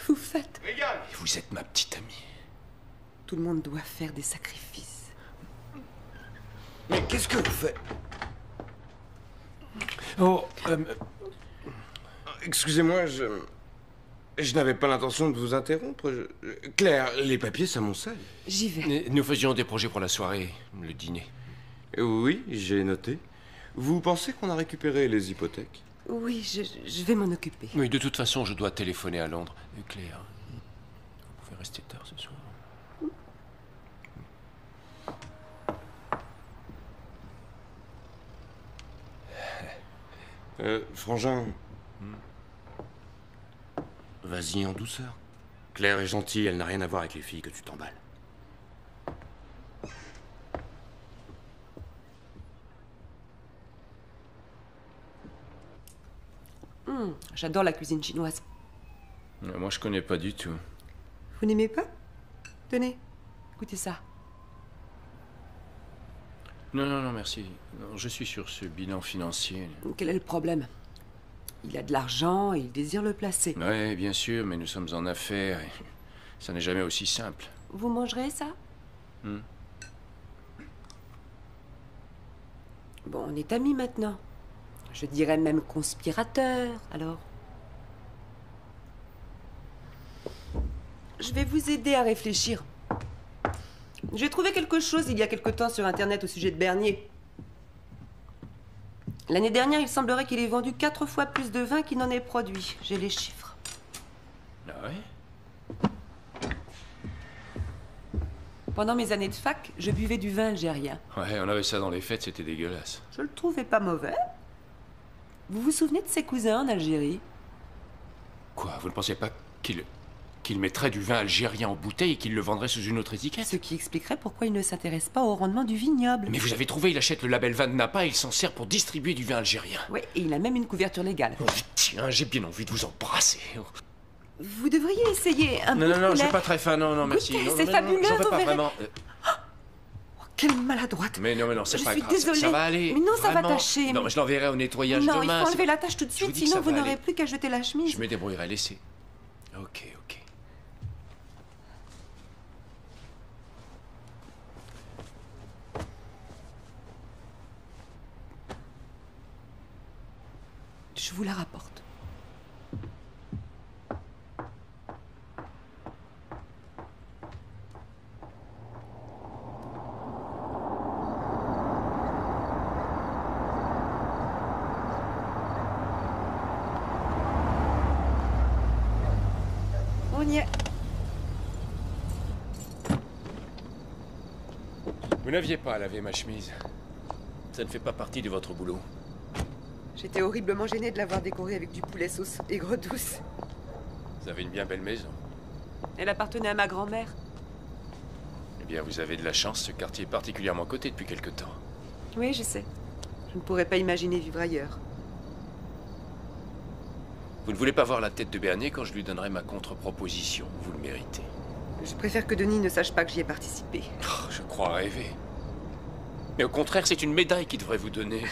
vous faites? Et vous êtes ma petite amie. Tout le monde doit faire des sacrifices. Mais qu'est-ce que vous faites? Oh, excusez-moi, je n'avais pas l'intention de vous interrompre. Claire, les papiers, ça m'enseigne. J'y vais. Nous faisions des projets pour la soirée, le dîner. Oui, j'ai noté. Vous pensez qu'on a récupéré les hypothèques? Oui, je vais m'en occuper. Oui, de toute façon, je dois téléphoner à Londres. Claire, vous pouvez rester tard ce soir. Frangin. Vas-y en douceur. Claire est gentille, elle n'a rien à voir avec les filles que tu t'emballes. J'adore la cuisine chinoise. Moi, je connais pas du tout. Vous n'aimez pas? Tenez, goûtez ça. Non, merci. Non, je suis sur ce bilan financier. Quel est le problème? Il a de l'argent et il désire le placer. Oui, bien sûr, mais nous sommes en affaires et ça n'est jamais aussi simple. Vous mangerez ça? Bon, on est amis maintenant. Je dirais même conspirateurs, alors. Je vais vous aider à réfléchir. J'ai trouvé quelque chose il y a quelque temps sur Internet au sujet de Bernier. L'année dernière, il semblerait qu'il ait vendu 4 fois plus de vin qu'il n'en ait produit. J'ai les chiffres. Ah ouais? Pendant mes années de fac, je buvais du vin algérien. Ouais, on avait ça dans les fêtes, c'était dégueulasse. Je le trouvais pas mauvais. Vous vous souvenez de ses cousins en Algérie? Quoi, vous ne pensez pas qu'il mettrait du vin algérien en bouteille et qu'il le vendrait sous une autre étiquette? Ce qui expliquerait pourquoi il ne s'intéresse pas au rendement du vignoble. Mais vous avez trouvé, il achète le label Vin de Napa et il s'en sert pour distribuer du vin algérien. Oui, et il a même une couverture légale. Oh, tiens, j'ai bien envie de vous embrasser. Vous devriez essayer un peu de Non, poulet. j'ai pas très faim, non, merci. Goûtez, Non, c'est fabuleux, j'en veux vous pas verrez. vraiment. Quelle maladroite. Mais non, c'est pas suis grave, désolée. ça va aller. Mais non, ça va Vraiment. tâcher. Non, mais je l'enverrai au nettoyage Non, demain. il faut enlever la tâche tout de Je vous suite, dis que sinon ça vous va n'aurez aller. plus qu'à jeter la chemise. Je me débrouillerai, laissez. Ok. Je vous la rapporte. On y est. Vous n'aviez pas à laver ma chemise. Ça ne fait pas partie de votre boulot. J'étais horriblement gênée de l'avoir décorée avec du poulet sauce aigre douce. Vous avez une bien belle maison. Elle appartenait à ma grand-mère. Eh bien, vous avez de la chance, ce quartier est particulièrement coté depuis quelque temps. Oui, je sais. Je ne pourrais pas imaginer vivre ailleurs. Vous ne voulez pas voir la tête de Bernier quand je lui donnerai ma contre-proposition. Vous le méritez. Je préfère que Denis ne sache pas que j'y ai participé. Oh, je crois rêver. Mais au contraire, c'est une médaille qu'il devrait vous donner.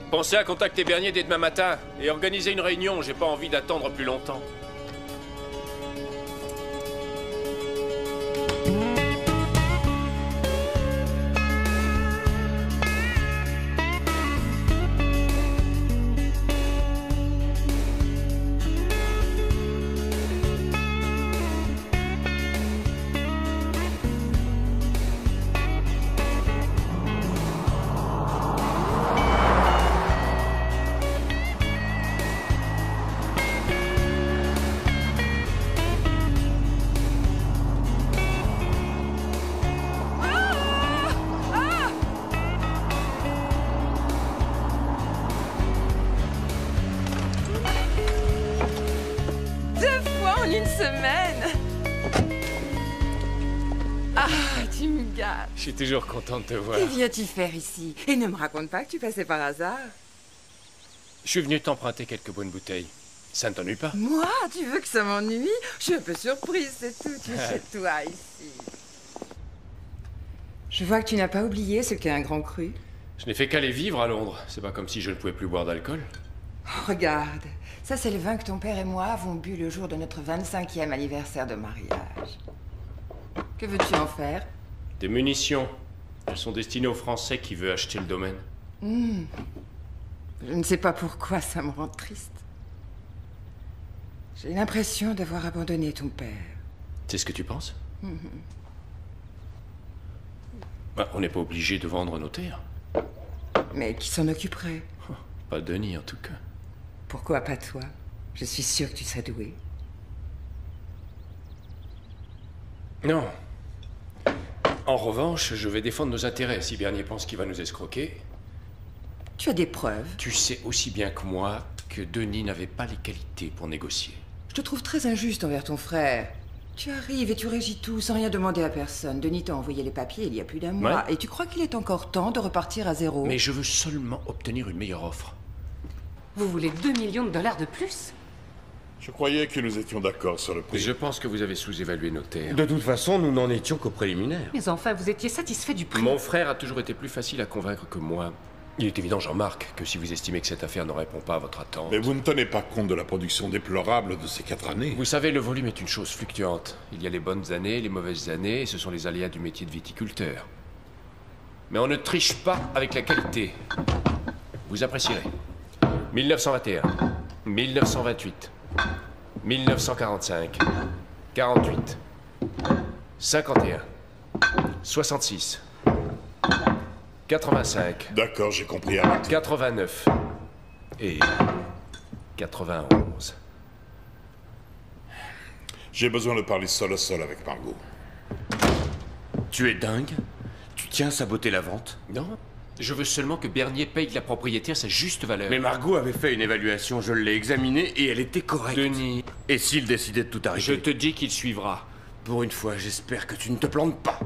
Pensez à contacter Bernier dès demain matin et organiser une réunion. J'ai pas envie d'attendre plus longtemps. Tu me gâtes. Je suis toujours content de te voir. Que viens-tu faire ici? Et ne me raconte pas que tu passais par hasard. Je suis venu t'emprunter quelques bonnes bouteilles. Ça ne t'ennuie pas? Moi? Tu veux que ça m'ennuie? Je suis un peu surprise, c'est tout. Tu es chez toi, ici. Je vois que tu n'as pas oublié ce qu'est un grand cru. Je n'ai fait qu'aller vivre à Londres. C'est pas comme si je ne pouvais plus boire d'alcool. Oh, regarde, ça c'est le vin que ton père et moi avons bu le jour de notre 25e anniversaire de mariage. Que veux-tu en faire? Des munitions. Elles sont destinées aux Français qui veulent acheter le domaine. Je ne sais pas pourquoi ça me rend triste. J'ai l'impression d'avoir abandonné ton père. C'est ce que tu penses? Bah, on n'est pas obligé de vendre nos terres. Mais qui s'en occuperait? Pas Denis, en tout cas. Pourquoi pas toi? Je suis sûre que tu serais doué. Non. En revanche, je vais défendre nos intérêts si Bernier pense qu'il va nous escroquer. Tu as des preuves? Tu sais aussi bien que moi que Denis n'avait pas les qualités pour négocier. Je te trouve très injuste envers ton frère. Tu arrives et tu régis tout sans rien demander à personne. Denis t'a envoyé les papiers il y a plus d'un mois. Ouais. Et tu crois qu'il est encore temps de repartir à zéro? Mais je veux seulement obtenir une meilleure offre. Vous voulez 2 millions de dollars de plus? Je croyais que nous étions d'accord sur le prix. Je pense que vous avez sous-évalué nos terres. De toute façon, nous n'en étions qu'au préliminaire. Mais enfin, vous étiez satisfait du prix. Mon frère a toujours été plus facile à convaincre que moi. Il est évident, Jean-Marc, que si vous estimez que cette affaire ne répond pas à votre attente... Mais vous ne tenez pas compte de la production déplorable de ces 4 années. Vous savez, le volume est une chose fluctuante. Il y a les bonnes années, les mauvaises années, et ce sont les aléas du métier de viticulteur. Mais on ne triche pas avec la qualité. Vous apprécierez. 1921, 1928, 1945, 48, 51, 66, 85. D'accord, j'ai compris. Arrête. 89 et 91. J'ai besoin de parler seul à seul avec Margot. Tu es dingue? Tu tiens à saboter la vente? Non, je veux seulement que Bernier paye la propriété à sa juste valeur. Mais Margot avait fait une évaluation, je l'ai examinée et elle était correcte. Denis... Et s'il décidait de tout arrêter? Je te dis qu'il suivra. Pour une fois, j'espère que tu ne te plantes pas.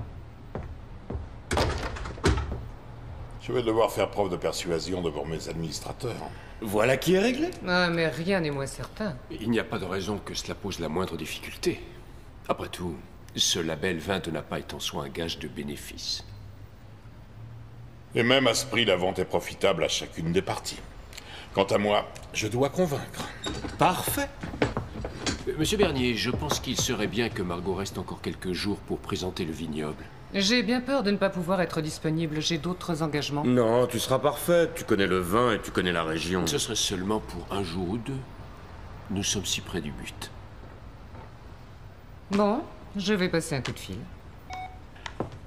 Je vais devoir faire preuve de persuasion devant mes administrateurs. Voilà qui est réglé. Ah, mais rien n'est moins certain. Il n'y a pas de raison que cela pose la moindre difficulté. Après tout, ce label vin de Napa est en soi un gage de bénéfice. Et même à ce prix, la vente est profitable à chacune des parties. Quant à moi, je dois convaincre. Parfait. Monsieur Bernier, je pense qu'il serait bien que Margot reste encore quelques jours pour présenter le vignoble. J'ai bien peur de ne pas pouvoir être disponible. J'ai d'autres engagements. Non, tu seras parfaite. Tu connais le vin et tu connais la région. Ce serait seulement pour un jour ou deux. Nous sommes si près du but. Bon, je vais passer un coup de fil.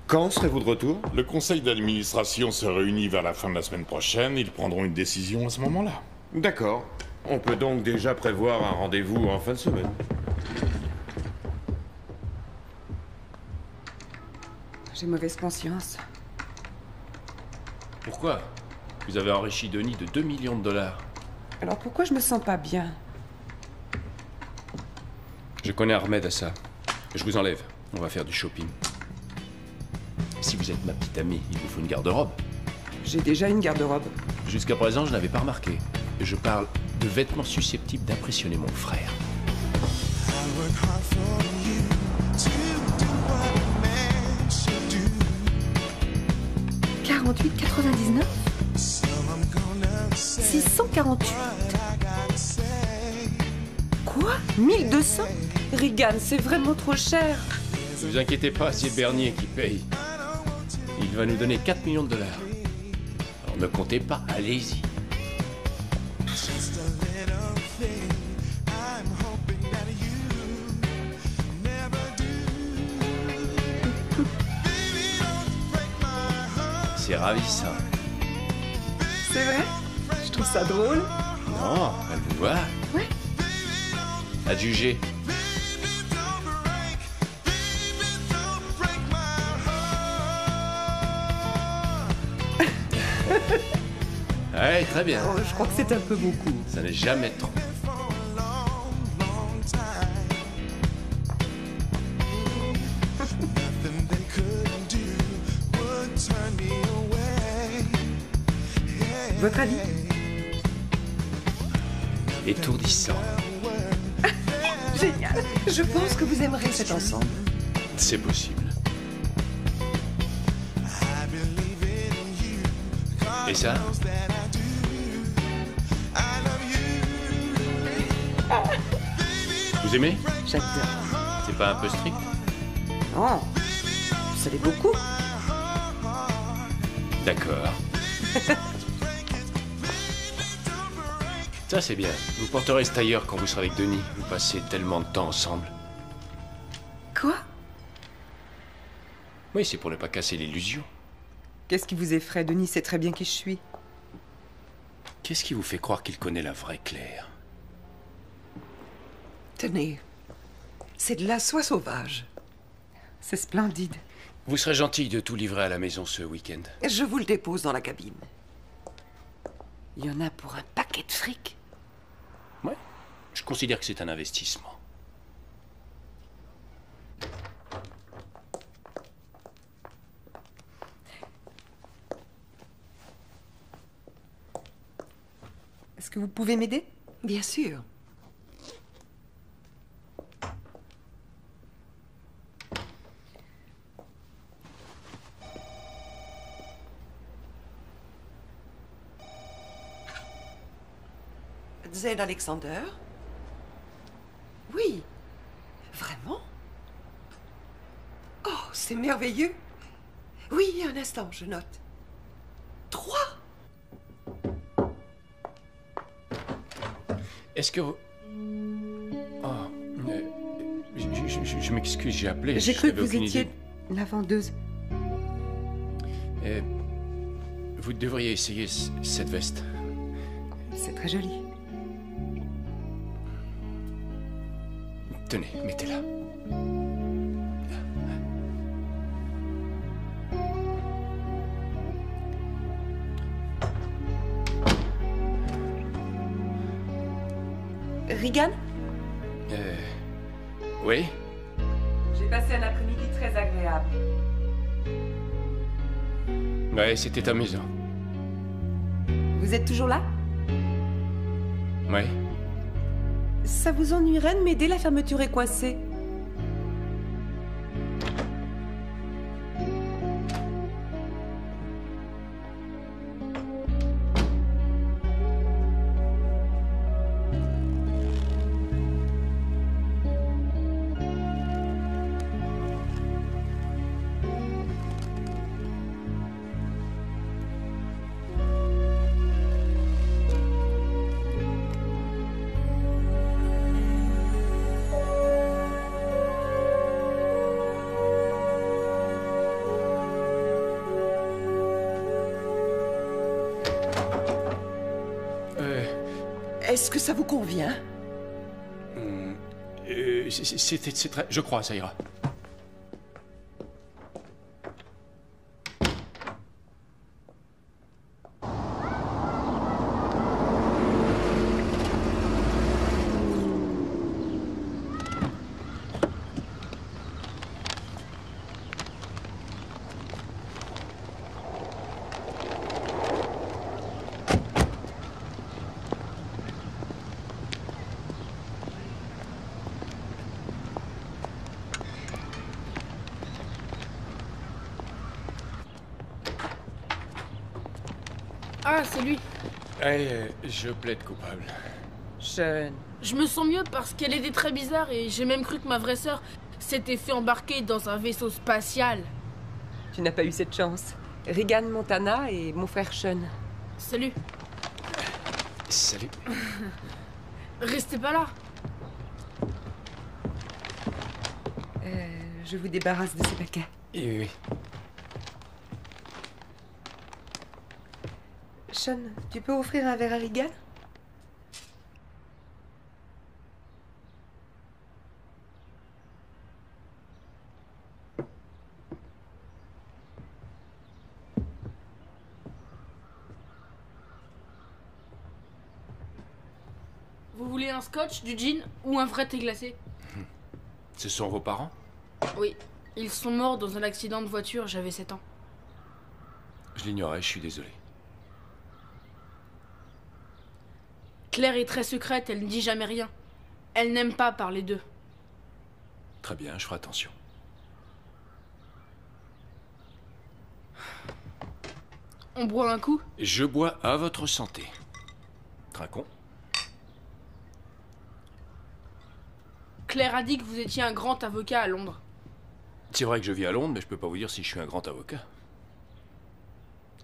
Quand serez-vous de retour? Le conseil d'administration se réunit vers la fin de la semaine prochaine. Ils prendront une décision à ce moment-là. D'accord. On peut donc déjà prévoir un rendez-vous en fin de semaine. J'ai mauvaise conscience. Pourquoi? Vous avez enrichi Denis de 2 millions de dollars. Alors pourquoi je me sens pas bien? Je connais un remède à ça. Je vous enlève. On va faire du shopping. Si vous êtes ma petite amie, il vous faut une garde-robe. J'ai déjà une garde-robe. Jusqu'à présent, je n'avais pas remarqué. Je parle de vêtements susceptibles d'impressionner mon frère. 48,99 648. Quoi? 1200? Regan, c'est vraiment trop cher. Ne vous inquiétez pas, c'est Bernier qui paye. Il va nous donner 4 millions de dollars. Alors ne comptez pas, allez-y. C'est ravissant. C'est vrai? Je trouve ça drôle. Non, elle vous voit. Ouais. À juger. Ouais, très bien. Oh, je crois que c'est un peu beaucoup. Ça n'est jamais trop. Votre avis? Étourdissant. Génial. Je pense que vous aimerez cet ensemble. C'est possible. Et ça? Vous aimez? J'adore. C'est pas un peu strict? Non, ça l'est beaucoup. D'accord. Ça, c'est bien. Vous porterez ce tailleur quand vous serez avec Denis. Vous passez tellement de temps ensemble. Quoi? Oui, c'est pour ne pas casser l'illusion. Qu'est-ce qui vous effraie? Denis sait très bien qui je suis. Qu'est-ce qui vous fait croire qu'il connaît la vraie Claire? Tenez, c'est de la soie sauvage. C'est splendide. Vous serez gentil de tout livrer à la maison ce week-end. Je vous le dépose dans la cabine. Il y en a pour un paquet de fric. Ouais, je considère que c'est un investissement. Est-ce que vous pouvez m'aider? Bien sûr. Zed Alexander? Oui. Vraiment? Oh, c'est merveilleux. Oui, un instant, je note. 3. Est-ce que vous... Oh, je m'excuse, j'ai appelé. J'ai cru que j'avais vous aucune étiez idée. la vendeuse. Vous devriez essayer cette veste. C'est très joli. Tenez, mettez-la. Regan? Oui? J'ai passé un après-midi très agréable. Ouais, c'était amusant. Vous êtes toujours là? Ouais. Ça vous ennuierait de m'aider? La fermeture est coincée. Est-ce que ça vous convient? C'est très... Je crois, ça ira. Ah, c'est lui. Je plaide coupable. Jeune. Je me sens mieux parce qu'elle était très bizarre et j'ai même cru que ma vraie sœur s'était fait embarquer dans un vaisseau spatial. Tu n'as pas eu cette chance. Regan Montana et mon frère Sean. Salut. Salut. Restez pas là. Je vous débarrasse de ces paquets. Oui. Sean, tu peux offrir un verre à Regan? Vous voulez un scotch, du gin ou un vrai thé glacé? Ce sont vos parents? Oui. Ils sont morts dans un accident de voiture, j'avais 7 ans. Je l'ignorais, je suis désolé. Claire est très secrète, elle ne dit jamais rien. Elle n'aime pas parler d'eux. Très bien, je ferai attention. On boit un coup? Je bois à votre santé. Trinquons. Claire a dit que vous étiez un grand avocat à Londres. C'est vrai que je vis à Londres, mais je peux pas vous dire si je suis un grand avocat.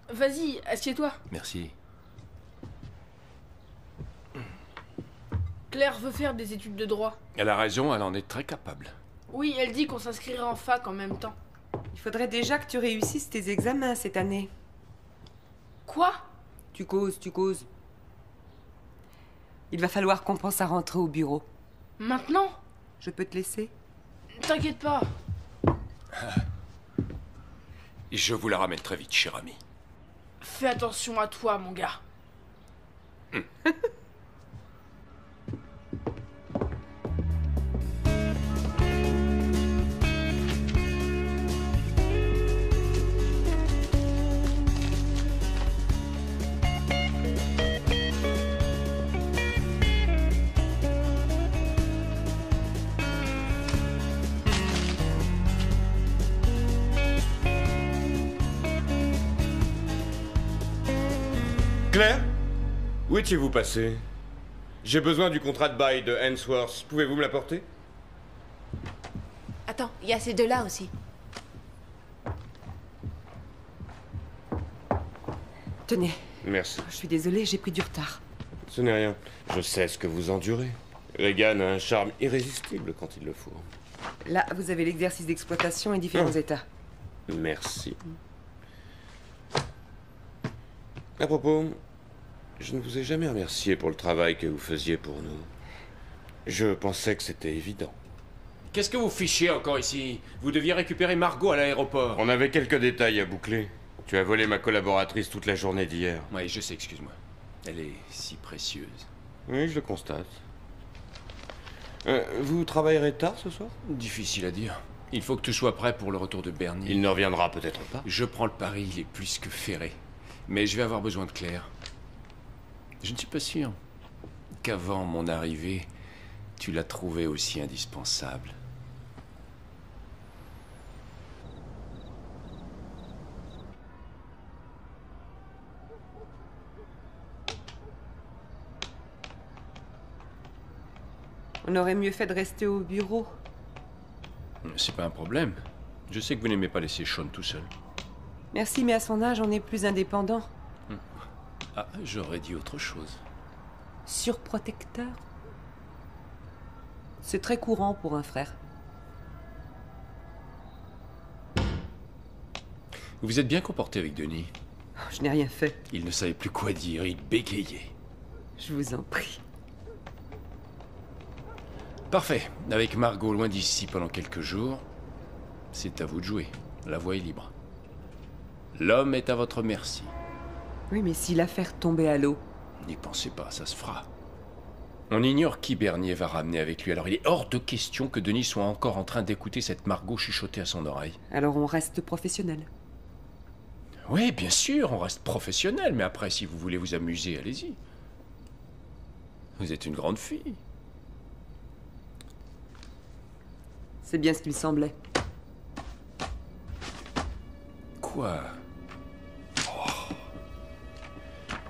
Vas-y, assieds-toi. Merci. Claire veut faire des études de droit. Elle a raison, elle en est très capable. Oui, elle dit qu'on s'inscrirait en fac en même temps. Il faudrait déjà que tu réussisses tes examens cette année. Quoi? Tu causes, tu causes. Il va falloir qu'on pense à rentrer au bureau. Maintenant? Je peux te laisser? T'inquiète pas. Je vous la ramène très vite, cher ami. Fais attention à toi, mon gars. Claire? Où étiez-vous passé? J'ai besoin du contrat de bail de Hensworth. Pouvez-vous me l'apporter? Attends, il y a ces deux-là aussi. Tenez. Merci. Je suis désolée, j'ai pris du retard. Ce n'est rien. Je sais ce que vous endurez. Regan a un charme irrésistible quand il le faut. Là, vous avez l'exercice d'exploitation et différents états. Merci. À propos, je ne vous ai jamais remercié pour le travail que vous faisiez pour nous. Je pensais que c'était évident. Qu'est-ce que vous fichez encore ici? Vous deviez récupérer Margot à l'aéroport. On avait quelques détails à boucler. Tu as volé ma collaboratrice toute la journée d'hier. Oui, je sais, excuse-moi. Elle est si précieuse. Oui, je le constate. Vous travaillerez tard ce soir? Difficile à dire. Il faut que tu sois prêt pour le retour de Bernie. Il ne reviendra peut-être pas. Je prends le pari, il est plus que ferré. Mais je vais avoir besoin de Claire. Je ne suis pas sûr qu'avant mon arrivée, tu l'as trouvée aussi indispensable. On aurait mieux fait de rester au bureau. C'est pas un problème. Je sais que vous n'aimez pas laisser Sean tout seul. Merci, mais à son âge, on est plus indépendant. Ah, j'aurais dit autre chose. Surprotecteur? C'est très courant pour un frère. Vous vous êtes bien comporté avec Denis. Je n'ai rien fait. Il ne savait plus quoi dire, il bégayait. Je vous en prie. Parfait. Avec Margot loin d'ici pendant quelques jours, c'est à vous de jouer. La voie est libre. L'homme est à votre merci. Oui, mais si l'affaire tombait à l'eau... N'y pensez pas, ça se fera. On ignore qui Bernier va ramener avec lui, alors il est hors de question que Denis soit encore en train d'écouter cette Margot chuchoter à son oreille. Alors on reste professionnel. Oui, bien sûr, on reste professionnel, mais après, si vous voulez vous amuser, allez-y. Vous êtes une grande fille. C'est bien ce qu'il semblait. Quoi?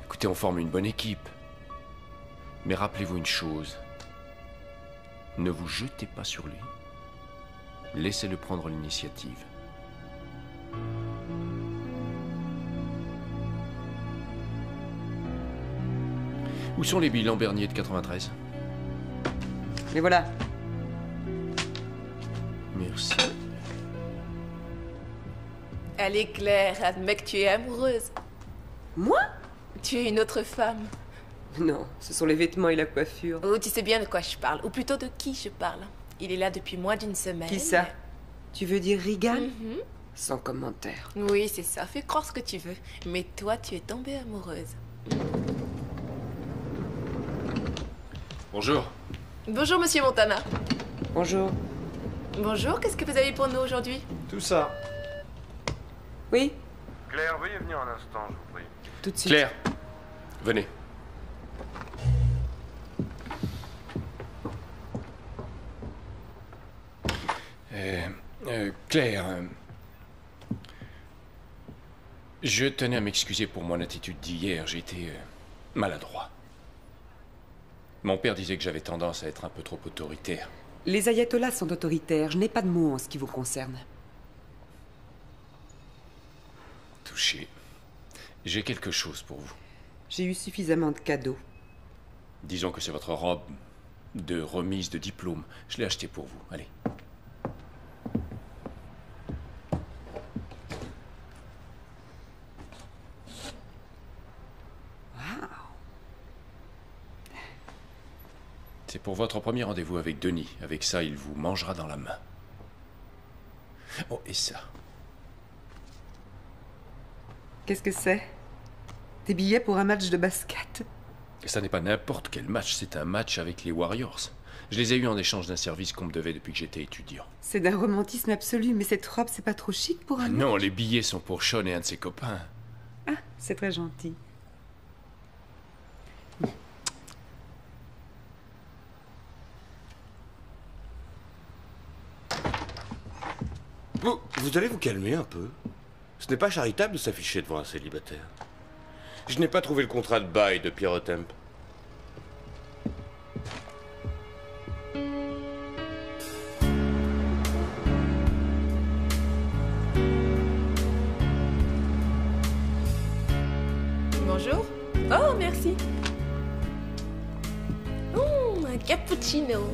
Écoutez, on forme une bonne équipe. Mais rappelez-vous une chose. Ne vous jetez pas sur lui. Laissez-le prendre l'initiative. Où sont les bilans Bernier de 93? Les voilà. Merci. Allez, Claire, admets que tu es amoureuse. Moi? Tu es une autre femme. Non, ce sont les vêtements et la coiffure. Oh, tu sais bien de quoi je parle. Ou plutôt de qui je parle. Il est là depuis moins d'une semaine. Qui ça? Tu veux dire Regan? Sans commentaire. Oui, c'est ça. Fais croire ce que tu veux. Mais toi, tu es tombée amoureuse. Bonjour. Bonjour, monsieur Montana. Bonjour. Bonjour, qu'est-ce que vous avez pour nous aujourd'hui? Tout ça. Oui? Claire, veuillez venir un instant, je vous prie. Tout de suite. Claire, venez. Claire, je tenais à m'excuser pour mon attitude d'hier. J'ai été maladroit. Mon père disait que j'avais tendance à être un peu trop autoritaire. Les ayatollahs sont autoritaires. Je n'ai pas de mots en ce qui vous concerne. Touché. J'ai quelque chose pour vous. J'ai eu suffisamment de cadeaux. Disons que c'est votre robe de remise de diplôme. Je l'ai achetée pour vous. Allez. C'est pour votre premier rendez-vous avec Denis. Avec ça, il vous mangera dans la main. Oh, et ça. Qu'est-ce que c'est? Des billets pour un match de basket? Ça n'est pas n'importe quel match, c'est un match avec les Warriors. Je les ai eus en échange d'un service qu'on me devait depuis que j'étais étudiant. C'est d'un romantisme absolu, mais cette robe, c'est pas trop chic pour un match? Non, les billets sont pour Sean et un de ses copains. Ah, c'est très gentil. Vous allez vous calmer un peu. Ce n'est pas charitable de s'afficher devant un célibataire. Je n'ai pas trouvé le contrat de bail de Pierre Otemp. Bonjour. Oh, merci. Un cappuccino.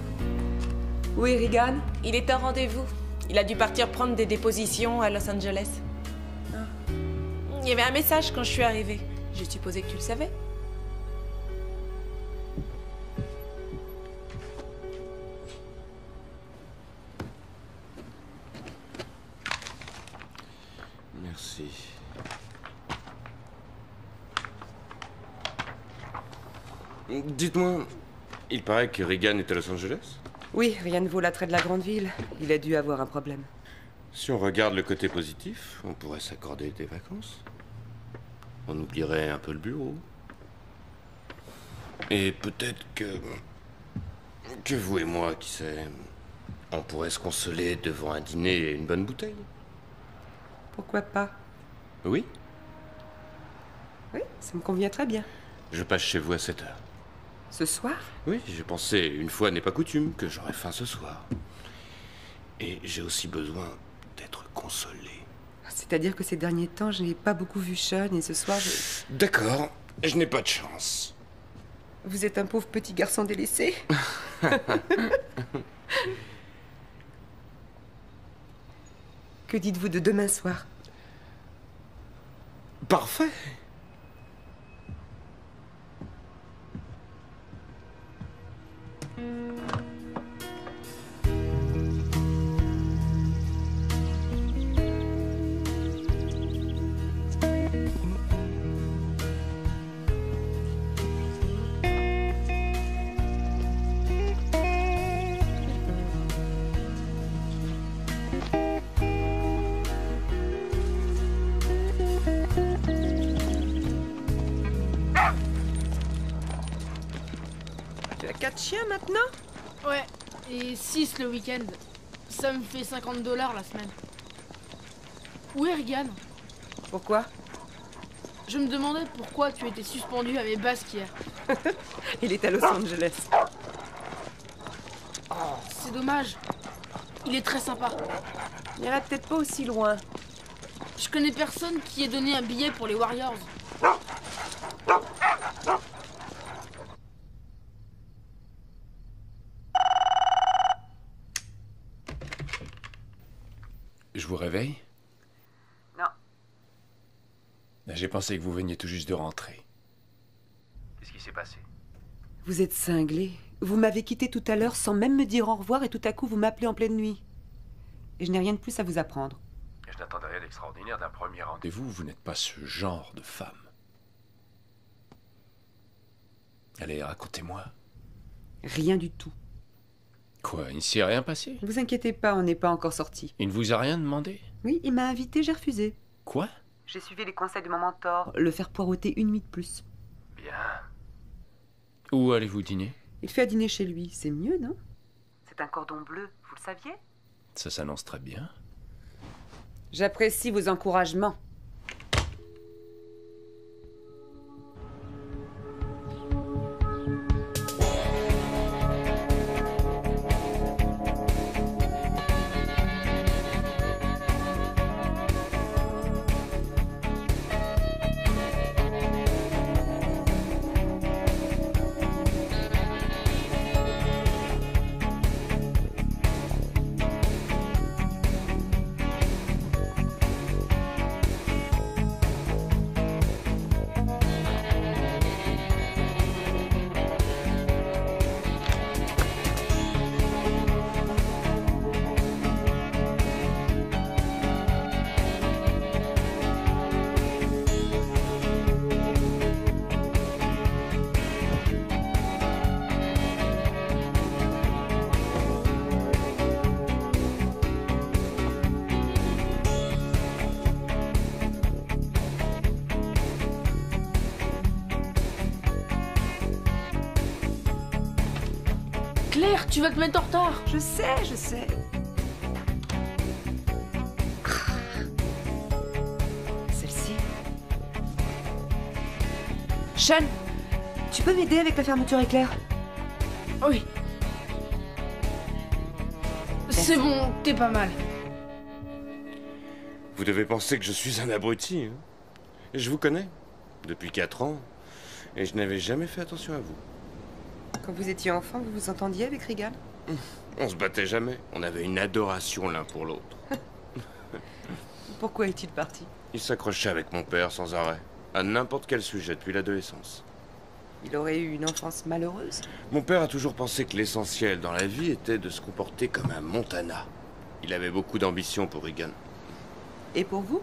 Oui, Regan? Il est en rendez-vous. Il a dû partir prendre des dépositions à Los Angeles. Il y avait un message quand je suis arrivée. J'ai supposé que tu le savais. Merci. Dites-moi, il paraît que Regan est à Los Angeles? Oui, rien ne vaut l'attrait de la grande ville. Il a dû avoir un problème. Si on regarde le côté positif, on pourrait s'accorder des vacances. On oublierait un peu le bureau. Et peut-être que vous et moi, qui sait, on pourrait se consoler devant un dîner et une bonne bouteille. Pourquoi pas? Oui? Oui, ça me convient très bien. Je passe chez vous à 7 heures. Ce soir? Oui, j'ai pensé, une fois n'est pas coutume, que j'aurais faim ce soir. Et j'ai aussi besoin d'être consolé. C'est-à-dire que ces derniers temps, je n'ai pas beaucoup vu Sean et ce soir, D'accord, je n'ai pas de chance. Vous êtes un pauvre petit garçon délaissé. Que dites-vous de demain soir? Parfait. Tu as 4 chiens maintenant? Ouais, et 6 le week-end. Ça me fait $50 la semaine. Où est Regan? Pourquoi? Je me demandais pourquoi tu étais suspendu à mes basques hier. Il est à Los Angeles. C'est dommage. Il est très sympa. Il ira peut-être pas aussi loin. Je connais personne qui ait donné un billet pour les Warriors. Je vous réveille? Non. J'ai pensé que vous veniez tout juste de rentrer. Qu'est-ce qui s'est passé? Vous êtes cinglé. Vous m'avez quitté tout à l'heure sans même me dire au revoir et tout à coup vous m'appelez en pleine nuit. Et je n'ai rien de plus à vous apprendre. Je n'attendais rien d'extraordinaire d'un premier rendez-vous. Vous n'êtes pas ce genre de femme. Allez, racontez-moi. Rien du tout. Quoi, il ne s'est rien passé? Ne vous inquiétez pas, on n'est pas encore sortis. Il ne vous a rien demandé? Oui, il m'a invité, j'ai refusé. Quoi? J'ai suivi les conseils de mon mentor. Le faire poireauter une nuit de plus. Bien. Où allez-vous dîner? Il fait à dîner chez lui, c'est mieux, non? C'est un cordon bleu, vous le saviez? Ça s'annonce très bien. J'apprécie vos encouragements. Claire, tu vas te mettre en retard. Je sais, je sais. Celle-ci. Sean, tu peux m'aider avec la fermeture éclair? Oui. C'est bon, t'es pas mal. Vous devez penser que je suis un abruti. Hein? Je vous connais. Depuis 4 ans. Et je n'avais jamais fait attention à vous. Quand vous étiez enfant, vous vous entendiez avec Regan? On se battait jamais. On avait une adoration l'un pour l'autre. Pourquoi est-il parti? Il s'accrochait avec mon père sans arrêt. À n'importe quel sujet depuis l'adolescence. Il aurait eu une enfance malheureuse? Mon père a toujours pensé que l'essentiel dans la vie était de se comporter comme un Montana. Il avait beaucoup d'ambition pour Regan. Et pour vous?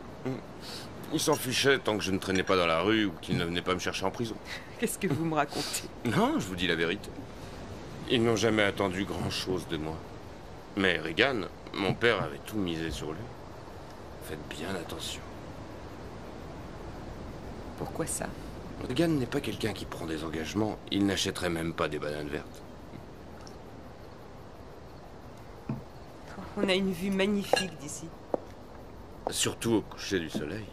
Il s'en fichait tant que je ne traînais pas dans la rue ou qu'il ne venait pas me chercher en prison. Qu'est-ce que vous me racontez? Non, je vous dis la vérité. Ils n'ont jamais attendu grand-chose de moi. Mais Regan, mon père avait tout misé sur lui. Faites bien attention. Pourquoi ça? Regan n'est pas quelqu'un qui prend des engagements. Il n'achèterait même pas des bananes vertes. On a une vue magnifique d'ici. Surtout au coucher du soleil.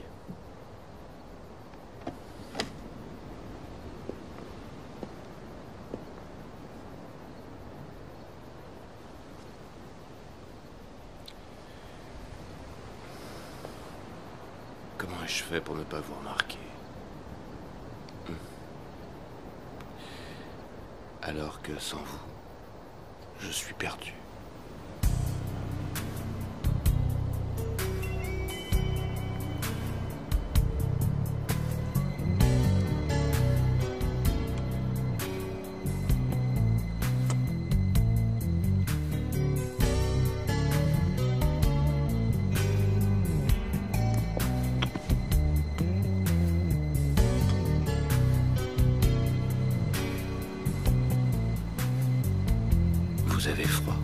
Comment ai-je fait pour ne pas vous remarquer? Alors que sans vous, je suis perdu. Vous avez froid.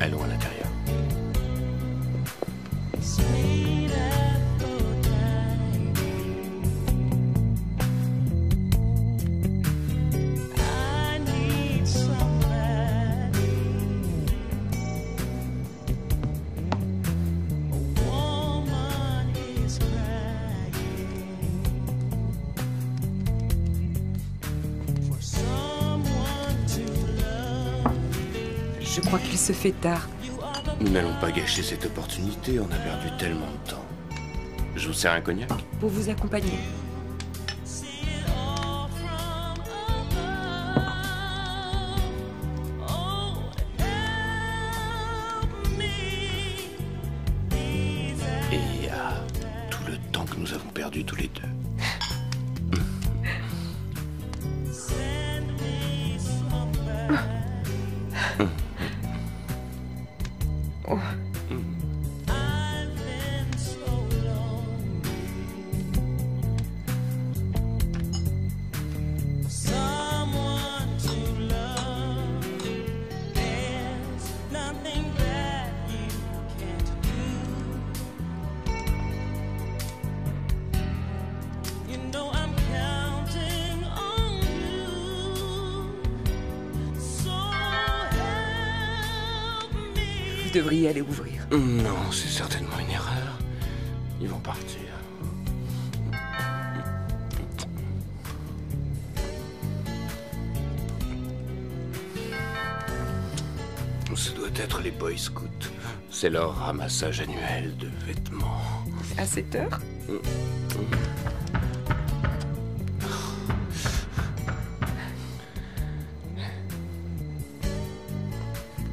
Allons à l'intérieur. Je crois qu'il se fait tard. Nous n'allons pas gâcher cette opportunité, on a perdu tellement de temps. Je vous sers un cognac? Pour vous accompagner. Et tout le temps que nous avons perdu tous les deux. Oh. Vous devriez aller ouvrir. Non, c'est certainement une erreur. Ils vont partir. Ce doit être les Boy Scouts. C'est leur ramassage annuel de vêtements. À 7 heures?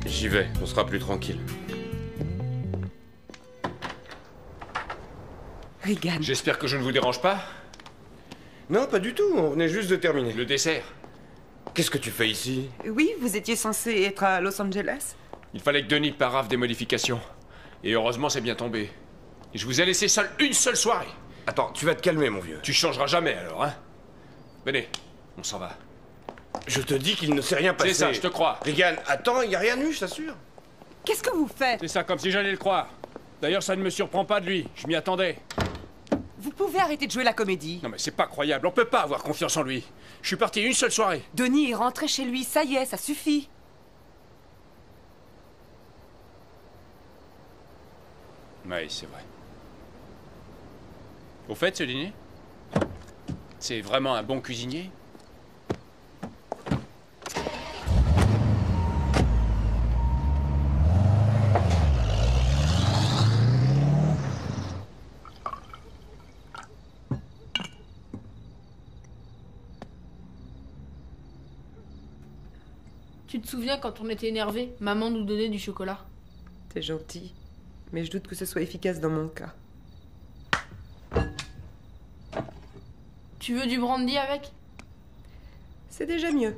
J'y vais, on sera plus tranquille. Regan. J'espère que je ne vous dérange pas. Non, pas du tout, on venait juste de terminer. Le dessert. Qu'est-ce que tu fais ici? Oui, vous étiez censé être à Los Angeles? Il fallait que Denis parave des modifications. Et heureusement, c'est bien tombé. Et je vous ai laissé seul une seule soirée. Attends, tu vas te calmer, mon vieux. Tu changeras jamais, alors, hein? Venez, on s'en va. Je te dis qu'il ne s'est rien passé. C'est ça, je te crois. Regan, attends, il n'y a rien eu, je t'assure. Qu'est-ce que vous faites? C'est ça, comme si j'allais le croire. D'ailleurs, ça ne me surprend pas de lui. Je m'y attendais. Vous pouvez arrêter de jouer la comédie. Non mais c'est pas croyable, on peut pas avoir confiance en lui. Je suis parti une seule soirée. Denis est rentré chez lui, ça y est, ça suffit. Oui, c'est vrai. Au fait, ce dîner, c'est vraiment un bon cuisinier? Tu te souviens quand on était énervés, maman nous donnait du chocolat? T'es gentil, mais je doute que ce soit efficace dans mon cas. Tu veux du brandy avec? C'est déjà mieux.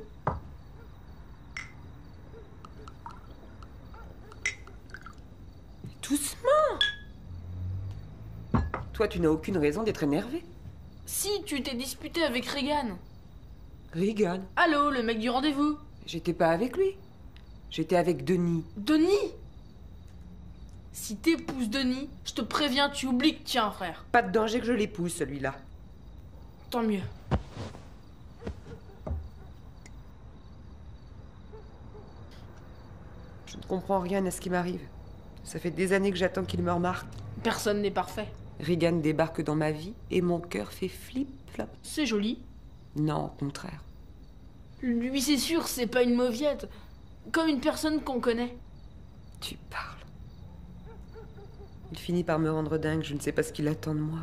Doucement! Toi, tu n'as aucune raison d'être énervé. Si, tu t'es disputé avec Regan. Regan? Allô, le mec du rendez-vous? J'étais pas avec lui. J'étais avec Denis. Denis? Si t'épouses Denis, je te préviens, tu oublies que tiens, frère. Pas de danger que je l'épouse, celui-là. Tant mieux. Je ne comprends rien à ce qui m'arrive. Ça fait des années que j'attends qu'il me remarque. Personne n'est parfait. Regan débarque dans ma vie et mon cœur fait flip-flop. C'est joli. Non, au contraire. Lui, c'est sûr, c'est pas une mauviette. Comme une personne qu'on connaît. Tu parles. Il finit par me rendre dingue, je ne sais pas ce qu'il attend de moi.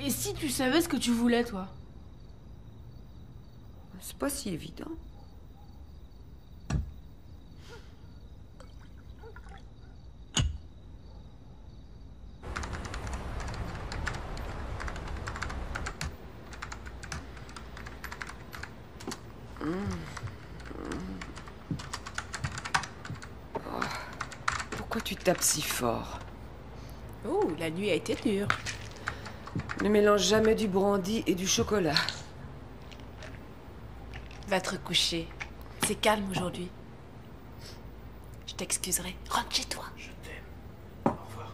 Et si tu savais ce que tu voulais, toi? C'est pas si évident. Pourquoi tu tapes si fort? Oh, la nuit a été dure. Ne mélange jamais du brandy et du chocolat. Va te recoucher. C'est calme aujourd'hui. Je t'excuserai. Rentre chez toi. Je t'aime. Au revoir.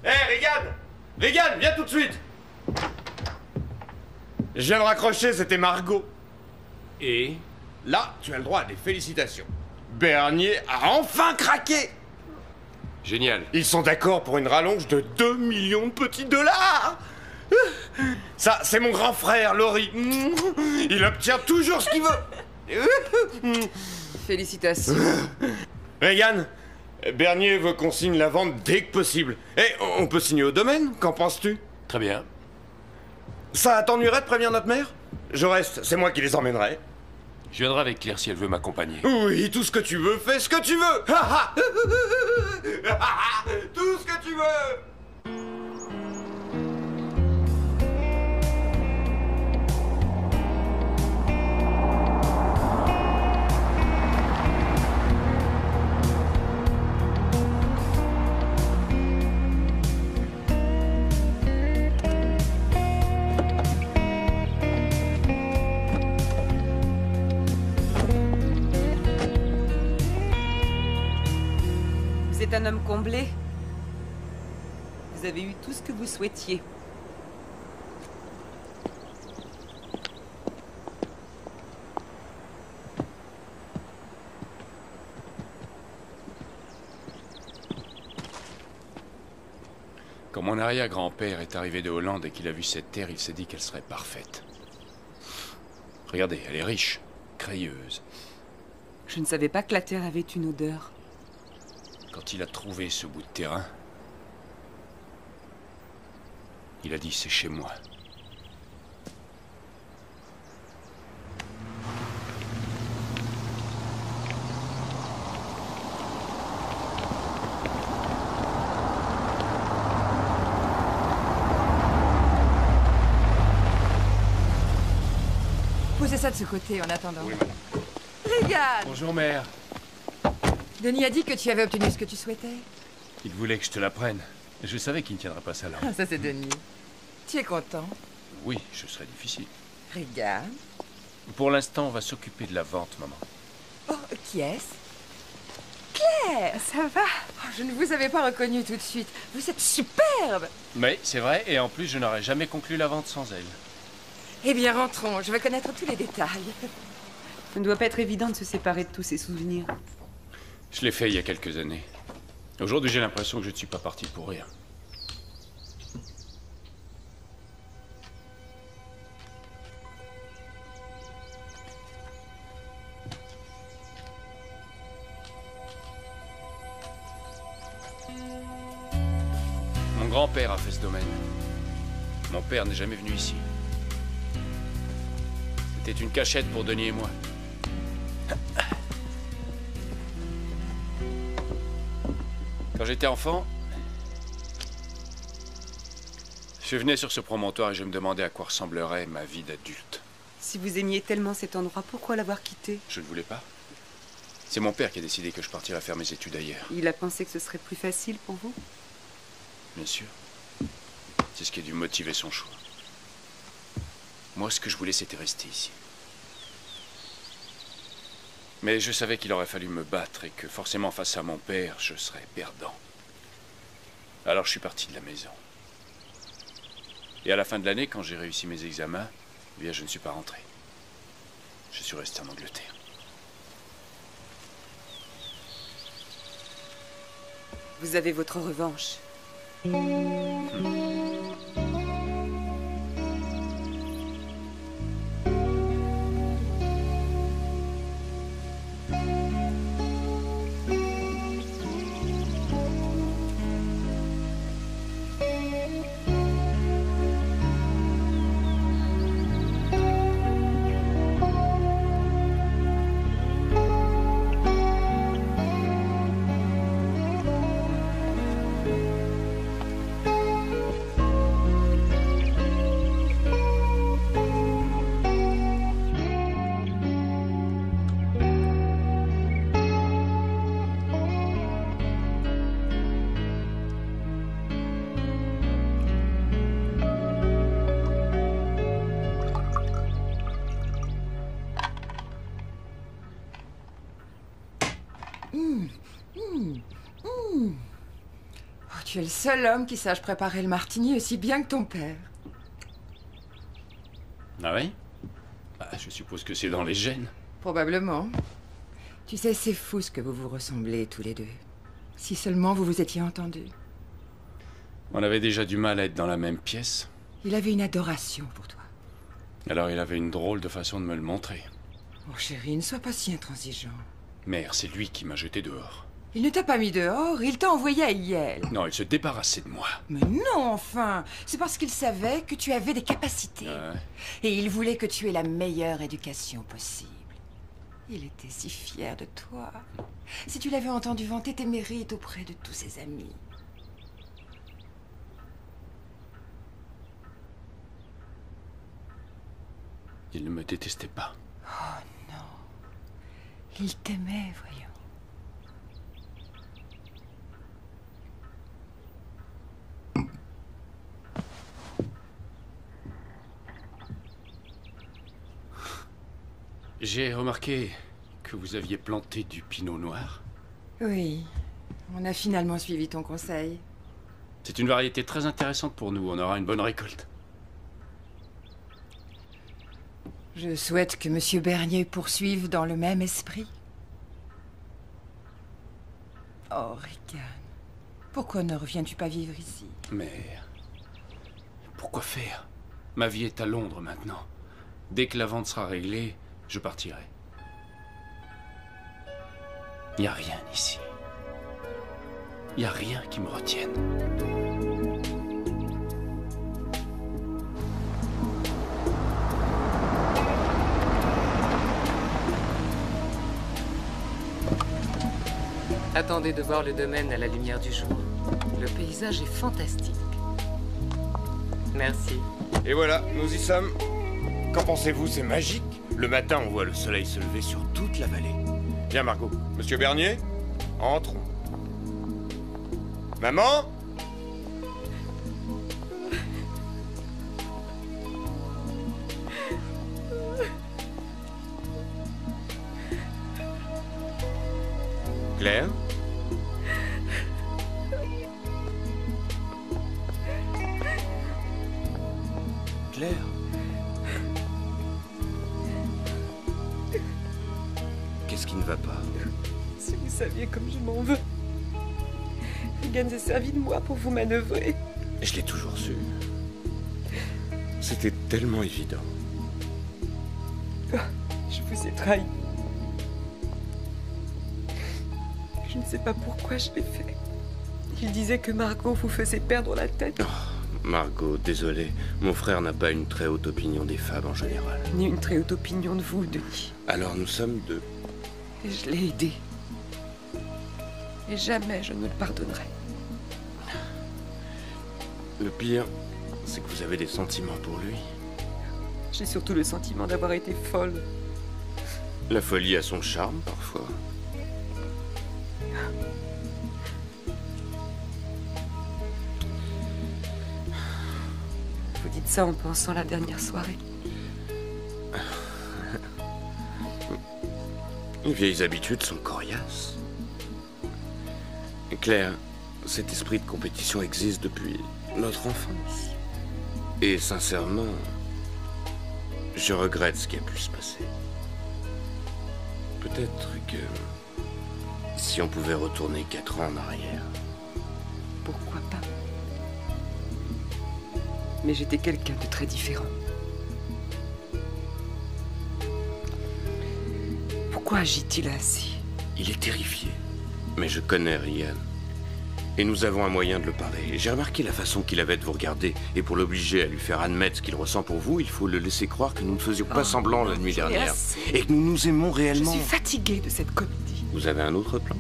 Hé, Regan! Regan, viens tout de suite! Je viens de raccrocher, c'était Margot. Et là, tu as le droit à des félicitations. Bernier a enfin craqué! Génial. Ils sont d'accord pour une rallonge de 2 millions de petits dollars! Ça, c'est mon grand frère, Laurie. Il obtient toujours ce qu'il veut. Félicitations. Regan, Bernier veut qu'on signe la vente dès que possible. Et on peut signer au domaine, qu'en penses-tu? Très bien. Ça t'ennuierait de prévenir notre mère? Je reste, c'est moi qui les emmènerai. Je viendrai avec Claire si elle veut m'accompagner. Oui, tout ce que tu veux, fais ce que tu veux. Tout ce que tu veux. Vous êtes un homme comblé. Vous avez eu tout ce que vous souhaitiez. Quand mon arrière-grand-père est arrivé de Hollande et qu'il a vu cette terre, il s'est dit qu'elle serait parfaite. Regardez, elle est riche, crayeuse. Je ne savais pas que la terre avait une odeur. Quand il a trouvé ce bout de terrain, il a dit c'est chez moi. Posez ça de ce côté en attendant. Oui, regarde! Bonjour, mère. Denis a dit que tu avais obtenu ce que tu souhaitais. Il voulait que je te la prenne. Je savais qu'il ne tiendrait pas sa langue. Ah, ça c'est Denis. Tu es content? Oui, je serai difficile. Regarde. Pour l'instant, on va s'occuper de la vente, maman. Oh, qui est-ce? Claire! Ça va? Oh, je ne vous avais pas reconnu tout de suite. Vous êtes superbe! Mais c'est vrai, et en plus, je n'aurais jamais conclu la vente sans elle. Eh bien, rentrons. Je veux connaître tous les détails. Ça ne doit pas être évident de se séparer de tous ces souvenirs. Je l'ai fait il y a quelques années. Aujourd'hui, j'ai l'impression que je ne suis pas parti pour rien. Mon grand-père a fait ce domaine. Mon père n'est jamais venu ici. C'était une cachette pour Denis et moi. Quand j'étais enfant, je venais sur ce promontoire et je me demandais à quoi ressemblerait ma vie d'adulte. Si vous aimiez tellement cet endroit, pourquoi l'avoir quitté? Je ne voulais pas. C'est mon père qui a décidé que je partirais faire mes études ailleurs. Il a pensé que ce serait plus facile pour vous? Bien sûr. C'est ce qui a dû motiver son choix. Moi, ce que je voulais, c'était rester ici. Mais je savais qu'il aurait fallu me battre et que forcément, face à mon père, je serais perdant. Alors je suis parti de la maison. Et à la fin de l'année, quand j'ai réussi mes examens, eh bien, je ne suis pas rentré. Je suis resté en Angleterre. Vous avez votre revanche. Tu es le seul homme qui sache préparer le martini aussi bien que ton père. Ah oui? Bah, je suppose que c'est dans les gènes. Probablement. Tu sais, c'est fou ce que vous vous ressemblez tous les deux. Si seulement vous vous étiez entendus. On avait déjà du mal à être dans la même pièce. Il avait une adoration pour toi. Alors il avait une drôle de façon de me le montrer. Oh chérie, ne sois pas si intransigeant. Mère, c'est lui qui m'a jeté dehors. Il ne t'a pas mis dehors, il t'a envoyé à Yale. Non, il se débarrassait de moi. Mais non, enfin. C'est parce qu'il savait que tu avais des capacités. Ouais. Et il voulait que tu aies la meilleure éducation possible. Il était si fier de toi. Si tu l'avais entendu vanter tes mérites auprès de tous ses amis. Il ne me détestait pas. Oh non. Il t'aimait, voyons. J'ai remarqué que vous aviez planté du pinot noir. Oui, on a finalement suivi ton conseil. C'est une variété très intéressante pour nous, on aura une bonne récolte. Je souhaite que Monsieur Bernier poursuive dans le même esprit. Oh, Regan. Pourquoi ne reviens-tu pas vivre ici? Mais... pourquoi faire? Ma vie est à Londres maintenant. Dès que la vente sera réglée, je partirai. Il n'y a rien ici. Il n'y a rien qui me retienne. Attendez de voir le domaine à la lumière du jour. Le paysage est fantastique. Merci. Et voilà, nous y sommes. Qu'en pensez-vous? C'est magique. Le matin, on voit le soleil se lever sur toute la vallée. Viens, Margot. Monsieur Bernier, entrons. Maman? Claire? Claire? Qu'est-ce qui ne va pas? Si vous saviez comme je m'en veux. Regan s'est servi de moi pour vous manœuvrer. Je l'ai toujours su. C'était tellement évident. Je vous ai trahi. Je ne sais pas pourquoi je l'ai fait. Il disait que Margot vous faisait perdre la tête. Oh, Margot, désolé. Mon frère n'a pas une très haute opinion des femmes en général. Ni une très haute opinion de vous, Denis. Alors nous sommes deux. Et je l'ai aidé. Et jamais je ne le pardonnerai. Le pire, c'est que vous avez des sentiments pour lui. J'ai surtout le sentiment d'avoir été folle. La folie a son charme, parfois. Vous dites ça en pensant à la dernière soirée. Les vieilles habitudes sont coriaces. Claire, cet esprit de compétition existe depuis notre enfance. Et sincèrement, je regrette ce qui a pu se passer. Peut-être que si on pouvait retourner 4 ans en arrière. Pourquoi pas? Mais j'étais quelqu'un de très différent. Pourquoi agit-il ainsi? Il est terrifié. Mais je connais Ryan. Et nous avons un moyen de le parer. J'ai remarqué la façon qu'il avait de vous regarder. Et pour l'obliger à lui faire admettre ce qu'il ressent pour vous, il faut le laisser croire que nous ne faisions pas semblant la nuit dernière. Et que nous nous aimons réellement. Je suis fatiguée de cette comédie. Vous avez un autre plan?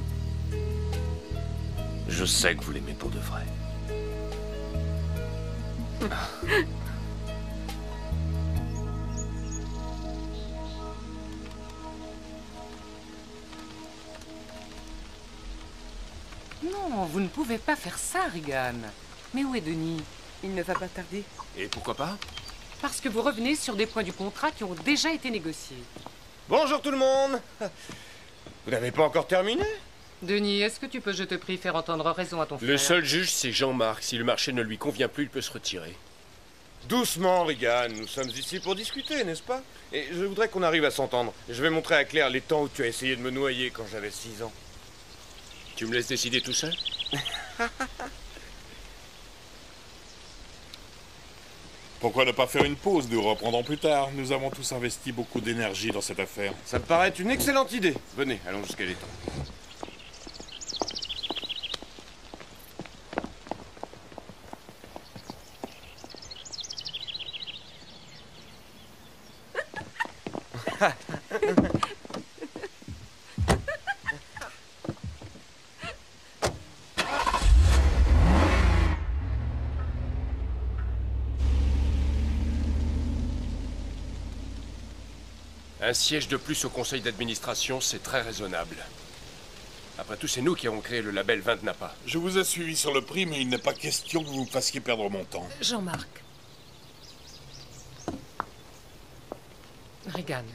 Je sais que vous l'aimez pour de vrai. Non, vous ne pouvez pas faire ça, Regan. Mais où est Denis? Il ne va pas tarder. Et pourquoi pas? Parce que vous revenez sur des points du contrat qui ont déjà été négociés. Bonjour tout le monde. Vous n'avez pas encore terminé? Denis, est-ce que tu peux, je te prie, faire entendre raison à ton frère? Le seul juge, c'est Jean-Marc. Si le marché ne lui convient plus, il peut se retirer. Doucement, Regan. Nous sommes ici pour discuter, n'est-ce pas? Et je voudrais qu'on arrive à s'entendre. Je vais montrer à Claire les temps où tu as essayé de me noyer quand j'avais 6 ans. Tu me laisses décider tout seul? Pourquoi ne pas faire une pause? Nous reprendrons plus tard. Nous avons tous investi beaucoup d'énergie dans cette affaire. Ça me paraît une excellente idée. Venez, allons jusqu'à l'étang. Un siège de plus au conseil d'administration, c'est très raisonnable. Après tout, c'est nous qui avons créé le label Vin de Napa. Je vous ai suivi sur le prix, mais il n'est pas question que vous me fassiez perdre mon temps. Jean-Marc. Regan,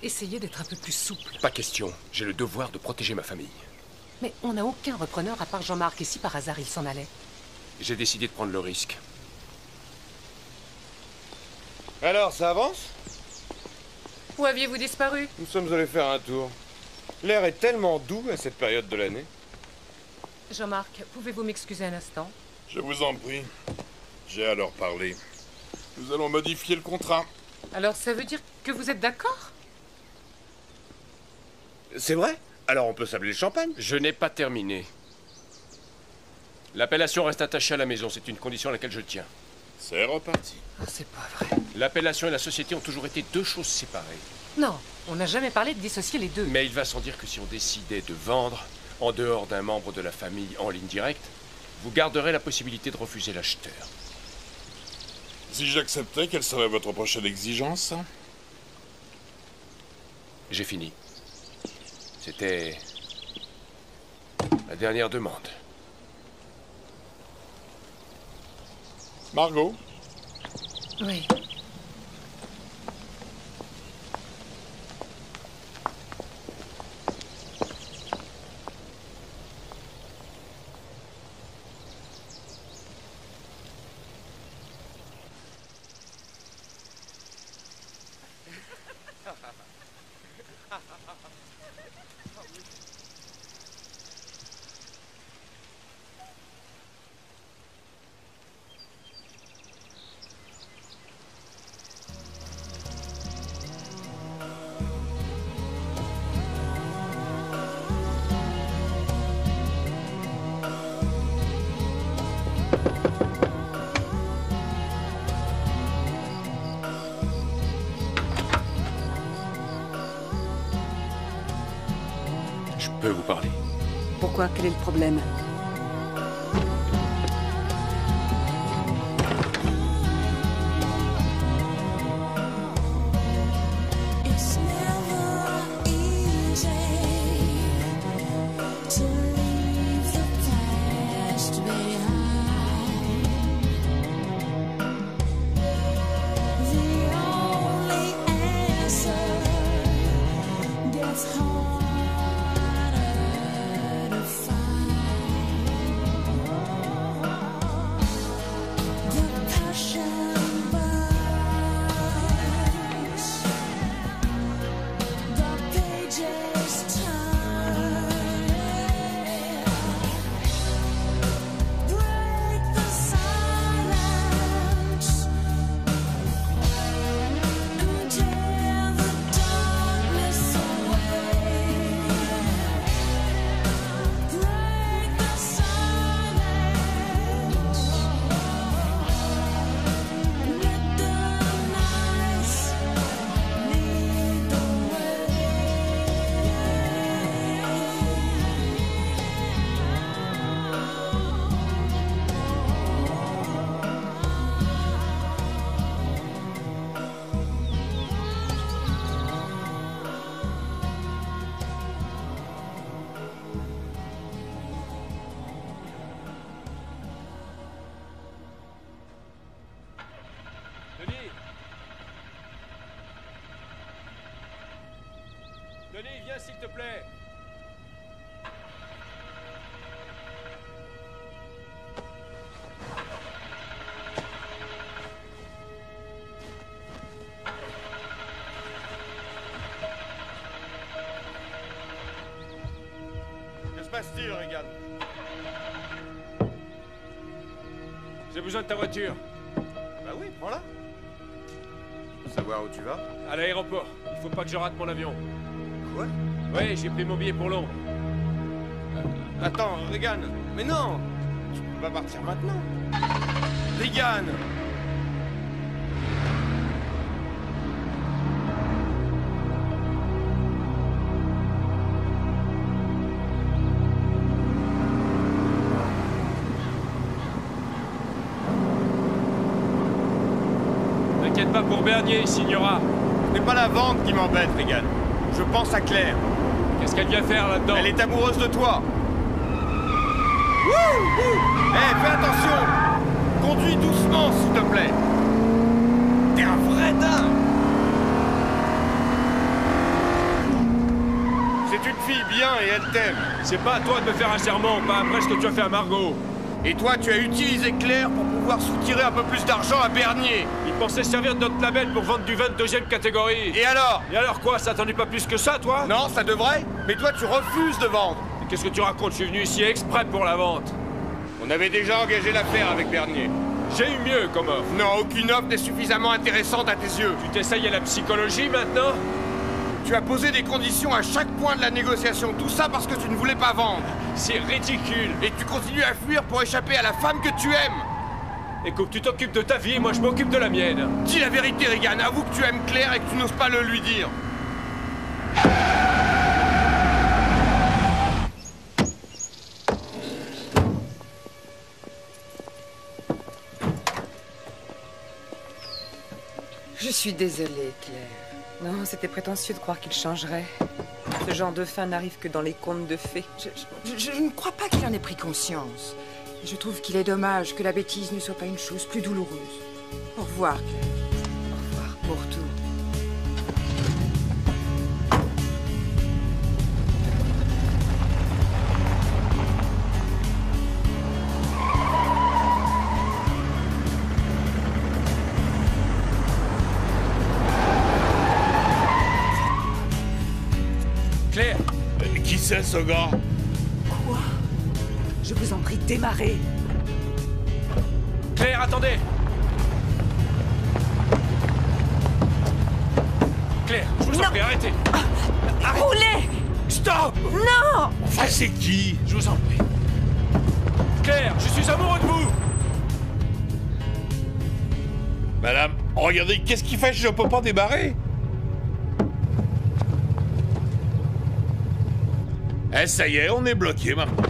essayez d'être un peu plus souple. Pas question. J'ai le devoir de protéger ma famille. Mais on n'a aucun repreneur à part Jean-Marc, et si par hasard il s'en allait? J'ai décidé de prendre le risque. Alors, ça avance? Où aviez-vous disparu? Nous sommes allés faire un tour. L'air est tellement doux à cette période de l'année. Jean-Marc, pouvez-vous m'excuser un instant? Je vous en prie. J'ai à leur parler. Nous allons modifier le contrat. Alors ça veut dire que vous êtes d'accord? C'est vrai? Alors on peut s'appeler le champagne? Je n'ai pas terminé. L'appellation reste attachée à la maison, c'est une condition à laquelle je tiens. C'est reparti. Oh, c'est pas vrai. L'appellation et la société ont toujours été deux choses séparées. Non, on n'a jamais parlé de dissocier les deux. Mais il va sans dire que si on décidait de vendre, en dehors d'un membre de la famille en ligne directe, vous garderez la possibilité de refuser l'acheteur. Si j'acceptais, quelle serait votre prochaine exigence? J'ai fini. C'était la dernière demande. Margot? Oui. Je peux vous parler. Pourquoi? Quel est le problème? Denis, viens s'il te plaît. Que se passe-t-il, Regan? J'ai besoin de ta voiture. Bah oui, prends-la. Faut savoir où tu vas? À l'aéroport. Il faut pas que je rate mon avion. Quoi? Oui, j'ai pris mon billet pour Londres. Attends, Regan. Mais non! Tu peux pas partir maintenant. Regan! T'inquiète pas pour Bernier, il signera. Ce n'est pas la vente qui m'embête, Regan. Je pense à Claire. Qu'est-ce qu'elle vient faire là-dedans? Elle est amoureuse de toi. Fais attention! Conduis doucement, s'il te plaît. T'es un vrai dingue. C'est une fille bien et elle t'aime. C'est pas à toi de me faire un serment, pas après ce que tu as fait à Margot. Et toi, tu as utilisé Claire pour pouvoir soutirer un peu plus d'argent à Bernier. Il pensait servir de notre label pour vendre du 22e catégorie. Et alors? Et alors quoi? Ça t'ennuie pas plus que ça, toi? Non, ça devrait. Mais toi, tu refuses de vendre. Qu'est-ce que tu racontes? Je suis venu ici exprès pour la vente. On avait déjà engagé l'affaire avec Bernier. J'ai eu mieux comme offre. Non, aucune offre n'est suffisamment intéressante à tes yeux. Tu t'essayes à la psychologie maintenant? Tu as posé des conditions à chaque point de la négociation. Tout ça parce que tu ne voulais pas vendre. C'est ridicule. Et tu continues à fuir pour échapper à la femme que tu aimes. Écoute, tu t'occupes de ta vie et moi je m'occupe de la mienne. Dis la vérité, Regan. Avoue que tu aimes Claire et que tu n'oses pas le lui dire. Je suis désolée, Claire. Non, c'était prétentieux de croire qu'il changerait. Ce genre de fin n'arrive que dans les contes de fées. Je ne crois pas qu'il en ait pris conscience. Je trouve qu'il est dommage que la bêtise ne soit pas une chose plus douloureuse. Au revoir, Claire. Au revoir pour tout. Claire! Qui c'est ce gars? Quoi? Je vous en prie, démarrez. Claire, attendez! Claire, je vous en prie, arrêtez! Roulez! Stop! Non! Enfin, c'est qui? Je vous en prie. Claire, je suis amoureux de vous! Madame, regardez, qu'est-ce qui fait que je peux pas démarrer? Eh, ça y est, on est bloqué maintenant.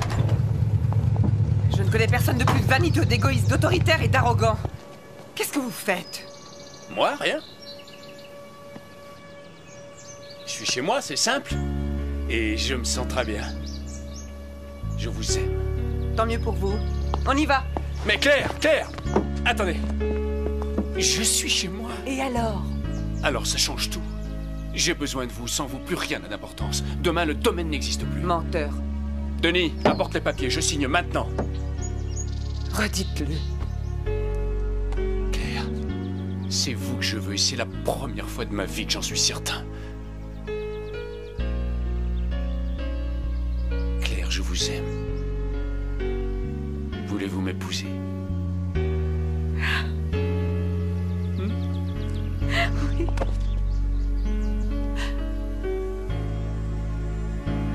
Je ne connais personne de plus vaniteux, d'égoïste, d'autoritaire et d'arrogant. Qu'est-ce que vous faites? Moi, rien. Je suis chez moi, c'est simple. Et je me sens très bien. Je vous aime. Tant mieux pour vous. On y va. Mais Claire, Claire! Attendez. Je suis chez moi. Et alors? Alors ça change tout. J'ai besoin de vous. Sans vous, plus rien n'a d'importance. Demain, le domaine n'existe plus. Menteur. Denis, apporte les papiers. Je signe maintenant. Redites-le. Claire, c'est vous que je veux et c'est la première fois de ma vie que j'en suis certain. Claire, je vous aime. Voulez-vous m'épouser? Oui.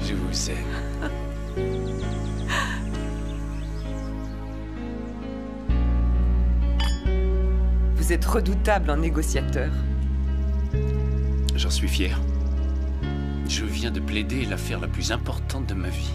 Je vous aime. Vous êtes redoutable en négociateur. J'en suis fier. Je viens de plaider l'affaire la plus importante de ma vie.